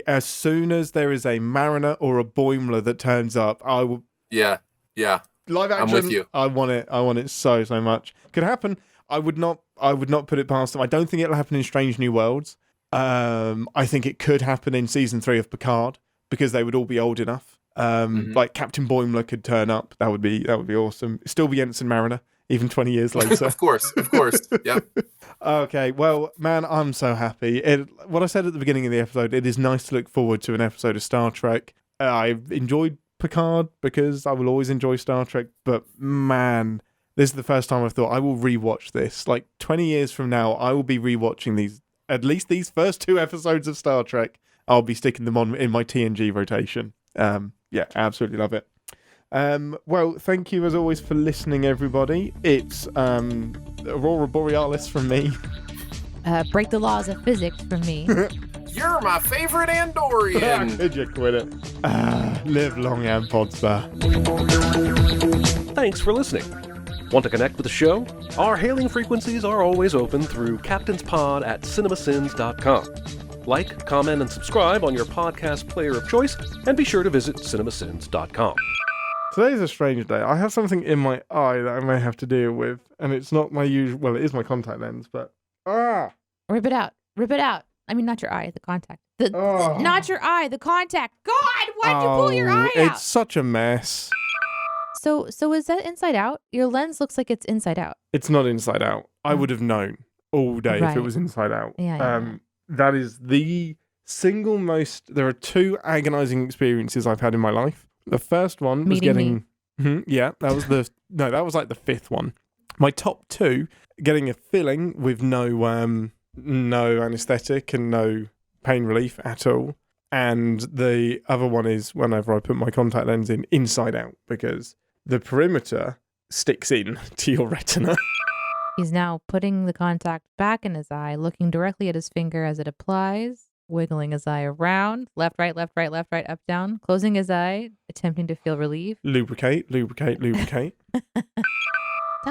As soon as there is a Mariner or a Boimler that turns up, I will. Yeah. Live action. I'm with you. I want it so much. Could happen. I would not put it past them. I don't think it'll happen in Strange New Worlds. I think it could happen in season 3 of Picard because they would all be old enough. Like Captain Boimler could turn up. That would be awesome. Still be Ensign Mariner even 20 years later. Of course. Yep. Okay, well, man, I'm so happy. What I said at the beginning of the episode, it is nice to look forward to an episode of Star Trek. I've enjoyed Picard because I will always enjoy Star Trek, but man, this is the first time I've thought I will rewatch this. Like 20 years from now, I will be rewatching at least these first 2 episodes of Star Trek. I'll be sticking them on in my TNG rotation. Yeah, absolutely love it. Well, thank you as always for listening, everybody. It's Aurora Borealis from me. Break the laws of physics from me. You're my favorite Andorian. Could you quit it? Live long and Podsper. Thanks for listening. Want to connect with the show? Our hailing frequencies are always open through captainspod@cinemasins.com. Like, comment, and subscribe on your podcast player of choice, and be sure to visit cinemasins.com. Today's a strange day. I have something in my eye that I may have to deal with, and it's not my usual. Well, it is my contact lens, but Rip it out. I mean, not your eye, the contact. Not your eye, the contact. God, why'd you pull your eye out? It's such a mess. So is that inside out? Your lens looks like it's inside out. It's not inside out. I would have known all day if it was inside out. Yeah. That is the single most. There are 2 agonizing experiences I've had in my life. The first one was Meeting getting. Yeah, that was that was like the 5th one. My top 2, getting a filling with no anesthetic and no pain relief at all. And the other one is whenever I put my contact lens in inside out, because the perimeter sticks in to your retina. He's now putting the contact back in his eye, looking directly at his finger as it applies, wiggling his eye around, left, right, up, down, closing his eye, attempting to feel relief. Lubricate. That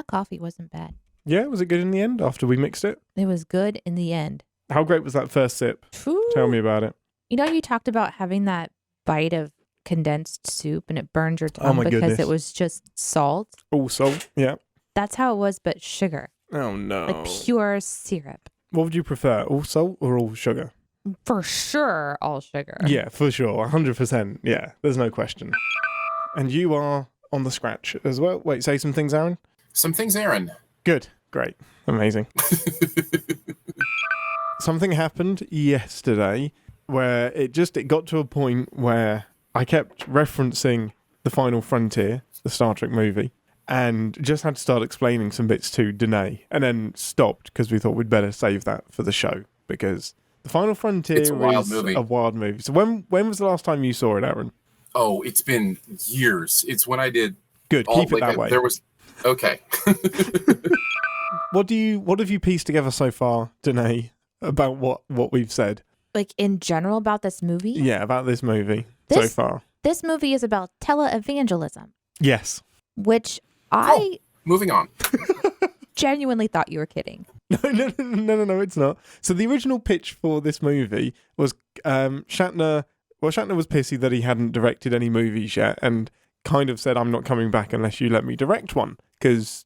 coffee wasn't bad. Yeah, was it good in the end after we mixed it? It was good in the end. How great was that first sip? Ooh. Tell me about it. You know, you talked about having that bite of condensed soup and it burned your tongue because goodness. it was just salt. All salt, yeah. That's how it was, but sugar. Oh, no. Like pure syrup. What would you prefer, all salt or all sugar? For sure, all sugar. Yeah, for sure. 100%. Yeah, there's no question. And you are on the scratch as well. Wait, say some things, Aaron? Some things, Aaron. Good. Great. Amazing. Something happened yesterday where it got to a point where I kept referencing The Final Frontier, the Star Trek movie, and just had to start explaining some bits to Deneé, and then stopped because we thought we'd better save that for the show, because The Final Frontier is a wild movie. So when was the last time you saw it, Aaron? Oh, it's been years. It's when I did. Good, keep it that way. Okay. What have you pieced together so far, Deneé, about what we've said? Like in general about this movie? Yeah, about this movie so far. This movie is about teleevangelism. Yes. Which Moving on. genuinely thought you were kidding. No, it's not. So the original pitch for this movie was Shatner was pissy that he hadn't directed any movies yet and kind of said, I'm not coming back unless you let me direct one, because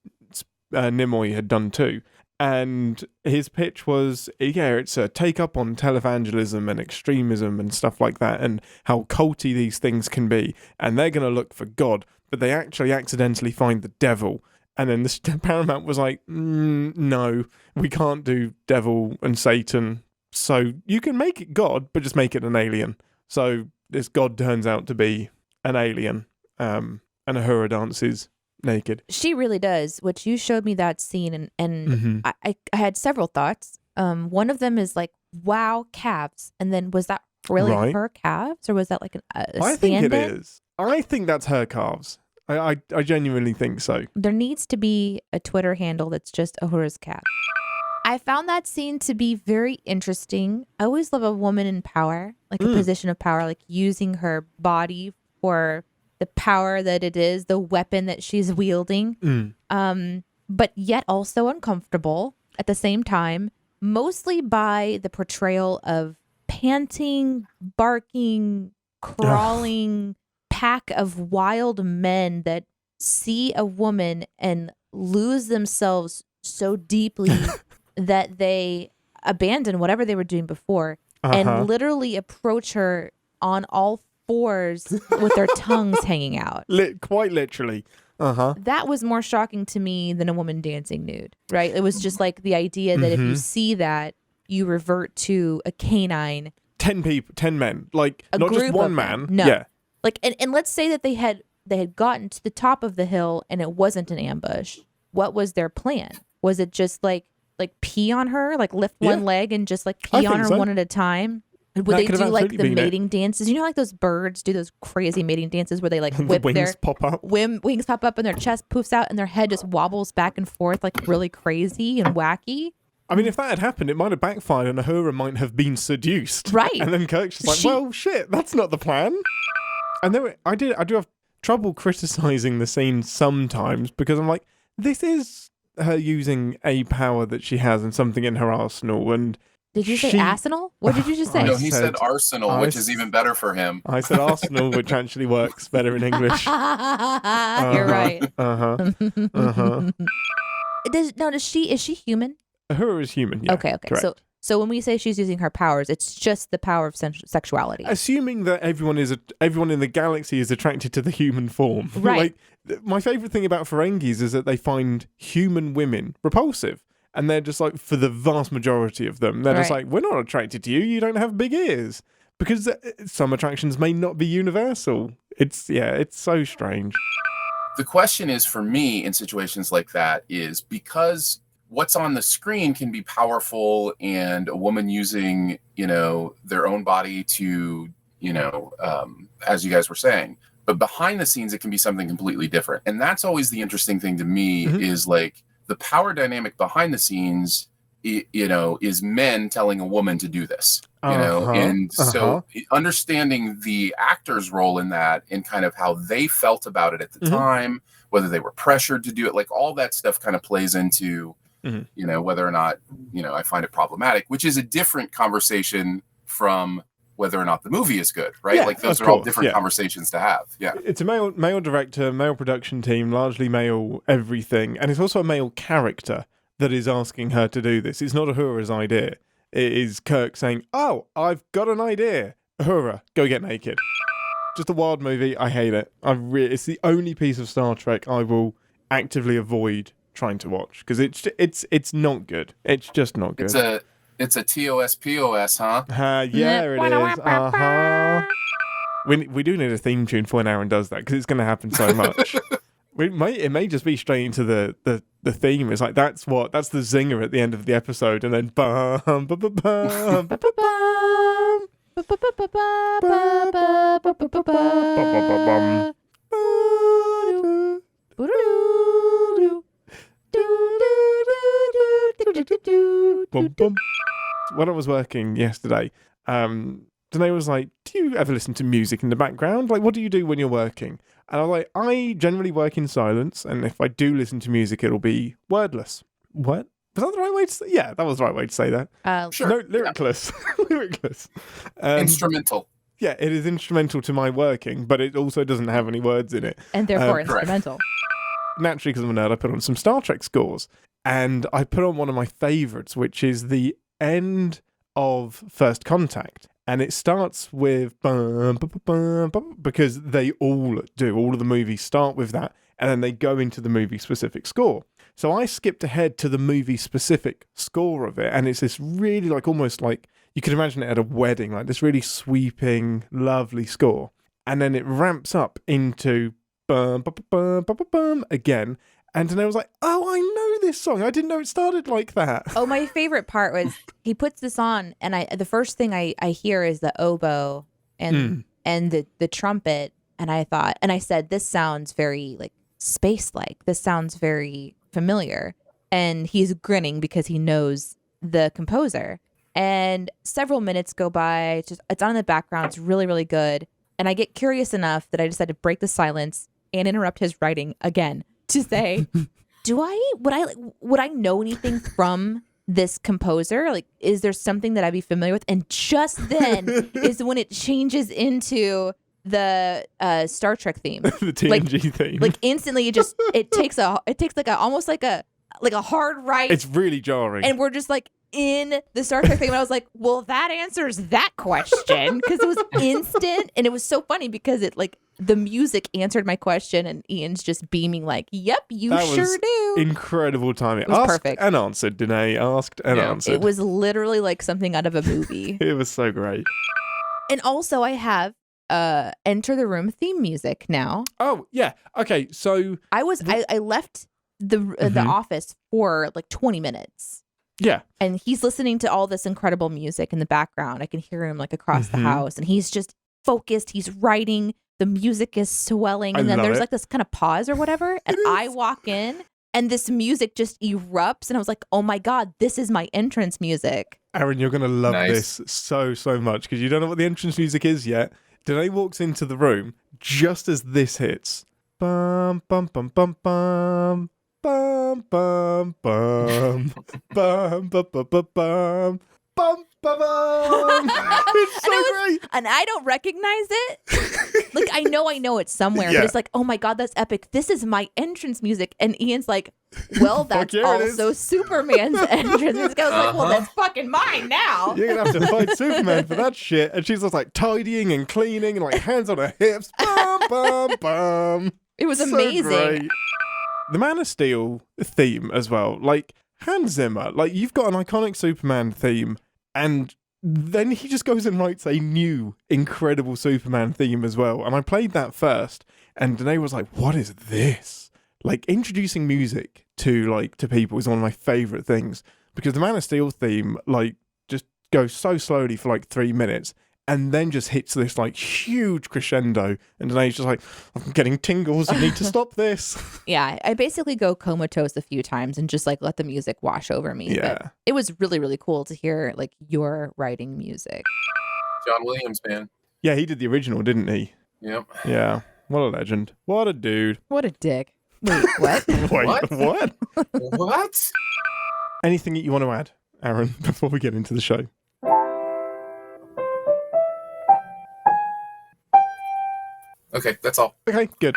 Nimoy had done 2. And his pitch was, it's a take up on televangelism and extremism and stuff like that, and how culty these things can be. And they're going to look for God, but they actually accidentally find the devil. And then the Paramount was like, no, we can't do devil and Satan. So you can make it God, but just make it an alien. So this God turns out to be an alien, and Uhura dances naked. She really does, which you showed me that scene, and I had several thoughts. One of them is like, wow, calves. And then was that really her calves, or was that like I think it is. I think that's her calves. I genuinely think so. There needs to be a Twitter handle that's just Uhura's cat. I found that scene to be very interesting. I always love a woman in power, like a position of power, like using her body for the power that it is, the weapon that she's wielding, but yet also uncomfortable at the same time, mostly by the portrayal of panting, barking, crawling pack of wild men that see a woman and lose themselves so deeply that they abandon whatever they were doing before and literally approach her on all fours with their tongues hanging out. Quite literally. That was more shocking to me than a woman dancing nude, right? It was just like the idea that if you see that, you revert to a canine. 10 people, 10 men, like not just one man. No. Yeah. Like, and let's say that they had gotten to the top of the hill and it wasn't an ambush. What was their plan? Was it just like pee on her, like lift one leg and just like pee on her one at a time? Would they do like the mating dances? You know, like those birds do those crazy mating dances where they like whip wings their pop up. Wings pop up and their chest poofs out and their head just wobbles back and forth like really crazy and wacky. I mean, if that had happened, it might have backfired and Uhura might have been seduced. Right. And then Kirk's just like, well, shit, that's not the plan. And then I do have trouble criticizing the scene sometimes because I'm like, this is her using a power that she has and something in her arsenal. And did you say arsenal? What did you just say? No, he said arsenal, which is even better for him. I said arsenal, which actually works better in English. You're right. Is she human? Uhura is human. Yeah, okay. Correct. So when we say she's using her powers, it's just the power of sexuality. Assuming that everyone in the galaxy is attracted to the human form. Right. Like, my favorite thing about Ferengis is that they find human women repulsive. And they're just like, for the vast majority of them, they're just like, we're not attracted to you. You don't have big ears. Because some attractions may not be universal. It's so strange. The question is, for me, in situations like that, is because what's on the screen can be powerful, and a woman using, their own body to, as you guys were saying, but behind the scenes, it can be something completely different. And that's always the interesting thing to me is like the power dynamic behind the scenes, is men telling a woman to do this, and so understanding the actor's role in that and kind of how they felt about it at the time, whether they were pressured to do it, like all that stuff kind of plays into whether or not, I find it problematic, which is a different conversation from whether or not the movie is good, right? Yeah, like those are all different conversations to have. Yeah. It's a male director, male production team, largely male everything. And it's also a male character that is asking her to do this. It's not Uhura's idea. It is Kirk saying, oh, I've got an idea. Uhura, go get naked. Just a wild movie. I hate it. It's the only piece of Star Trek I will actively avoid trying to watch because it's not good. It's just not good. It's a TOS-POS, huh? Yeah, it is. We do need a theme tune for when Aaron does that because it's going to happen so much. It may just be straight into the theme. It's like that's the zinger at the end of the episode, and then bum bum bum bum bum bum Bum, bum. When I was working yesterday, Deneé was like, do you ever listen to music in the background? Like, what do you do when you're working? And I was like, I generally work in silence, and if I do listen to music, it'll be wordless. What? Was that the right way to say? Yeah, that was the right way to say that. Sure. No, lyricless. Lyricless. Instrumental. Yeah, it is instrumental to my working, but it also doesn't have any words in it. And therefore Correct. instrumental. Naturally, because I'm a nerd, I put on some Star Trek scores. And I put on one of my favourites, which is the end of First Contact. And it starts with bum, bum, bum, bum, because they all do. All of the movies start with that, and then they go into the movie-specific score. So I skipped ahead to the movie-specific score of it, and it's this really, like, almost like, you could imagine it at a wedding, like this really sweeping, lovely score. And then it ramps up into bum, bum, bum, bum, bum, bum, again. And Deneé was like, oh, I know this song. I didn't know it started like that. Oh, my favorite part was he puts this on, and the first thing I hear is the oboe and the trumpet, and I said, this sounds very like space-like. This sounds very familiar. And he's grinning because he knows the composer. And several minutes go by. It's on in the background. It's really, really good. And I get curious enough that I decided to break the silence and interrupt his writing again to say, would I know anything from this composer? Like, is there something that I'd be familiar with? And just then is when it changes into the Star Trek theme, The TNG theme. Like instantly, it takes like almost like a hard right. It's really jarring. And we're just like in the Star Trek thing. And I was like, well, that answers that question, because it was instant. And it was so funny because it like the music answered my question, and Ian's just beaming like, yep, you that sure was do. Incredible timing. It was Asked perfect. and answered, Deneé. Asked and answered. It was literally like something out of a movie. It was so great. And also I have Enter the Room theme music now. Oh, yeah. Okay, so... I left the office for like 20 minutes. Yeah. And he's listening to all this incredible music in the background. I can hear him like across the house, and he's just focused. He's writing. The music is swelling. And then there's like this kind of pause or whatever. And I walk in, and this music just erupts. And I was like, oh my God, this is my entrance music. Aaron, you're going to love this so much, because you don't know what the entrance music is yet. Deneé walks into the room just as this hits. Bum, bum, bum, bum, bum. Bum, bum, bum. Bum, bum, bum, bum, bum. Bum, bum, bum. It's so great. And I don't recognize it. Like, I know it's somewhere, Yeah. but it's like, oh my God, that's epic. This is my entrance music. And Ian's like, well, that's yeah, it is. also Superman's entrance music. I was like, well, that's fucking mine now. You're going to have to fight Superman for that shit. And she's just like tidying and cleaning and like hands on her hips. Bum, bum, bum. It was So amazing. great. The Man of Steel theme as well. Like, Hans Zimmer, like, you've got an iconic Superman theme, and then he just goes and writes a new incredible Superman theme as well. And I played that first, and Deneé was like, what is this? Like, introducing music to people is one of my favourite things, because the Man of Steel theme, like, just goes so slowly for like 3 minutes, and then just hits this like huge crescendo, and Deneé's just like, I'm getting tingles, you need to stop this. Yeah, I basically go comatose a few times and just like let the music wash over me. Yeah. But it was really, really cool to hear like your writing music. John Williams, man. Yeah, he did the original, didn't he? Yep. Yeah. What a legend. What a dude. What a dick. Wait, what? Wait, what? What? Anything that you want to add, Aaron, before we get into the show? Okay, that's all. Okay, good.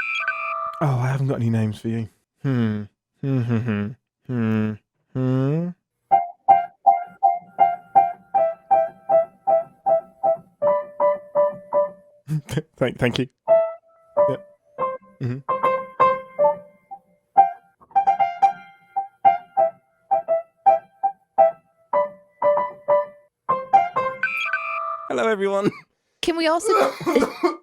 Oh, I haven't got any names for you. Thank you. Yep. Hello, everyone. Can we also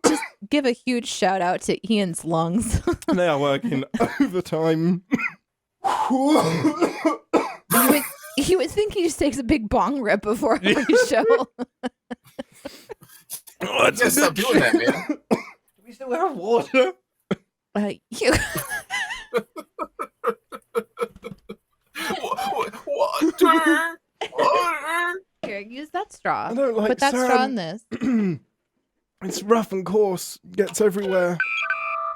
just give a huge shout out to Ian's lungs? They are working overtime. You would think he just takes a big bong rip before every show. Yeah, stop doing that, man. Do we still have water? Water. Water. Here, use that straw. I don't like Put that straw in sand. this. It's rough and coarse. Gets everywhere.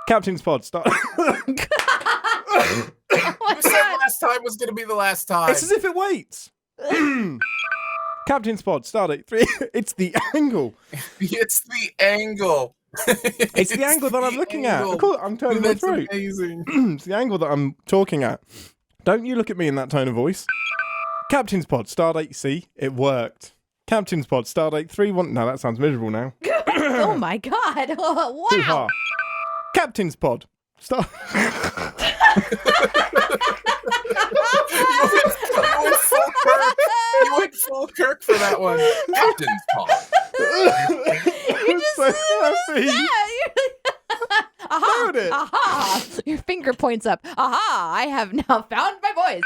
Captain's pod, start. Oh my You said God. last time was going to be the last time. It's as if it waits. Captain's pod, start at 3. It's the angle. It's the angle. It's the angle that I'm looking at. Of course, I'm turning my That's throat. amazing. It's the angle that I'm talking at. Don't you look at me in that tone of voice. Captain's pod, stardate. See, it worked. Captain's pod, stardate 3-1. No, that sounds miserable now. Oh my God. Wow. Hoo-ha. Captain's pod, start. You went full Kirk for that one. Captain's pod. I'm so happy. Aha! Nailed it. Aha! Your finger points up. Aha! I have now found my voice.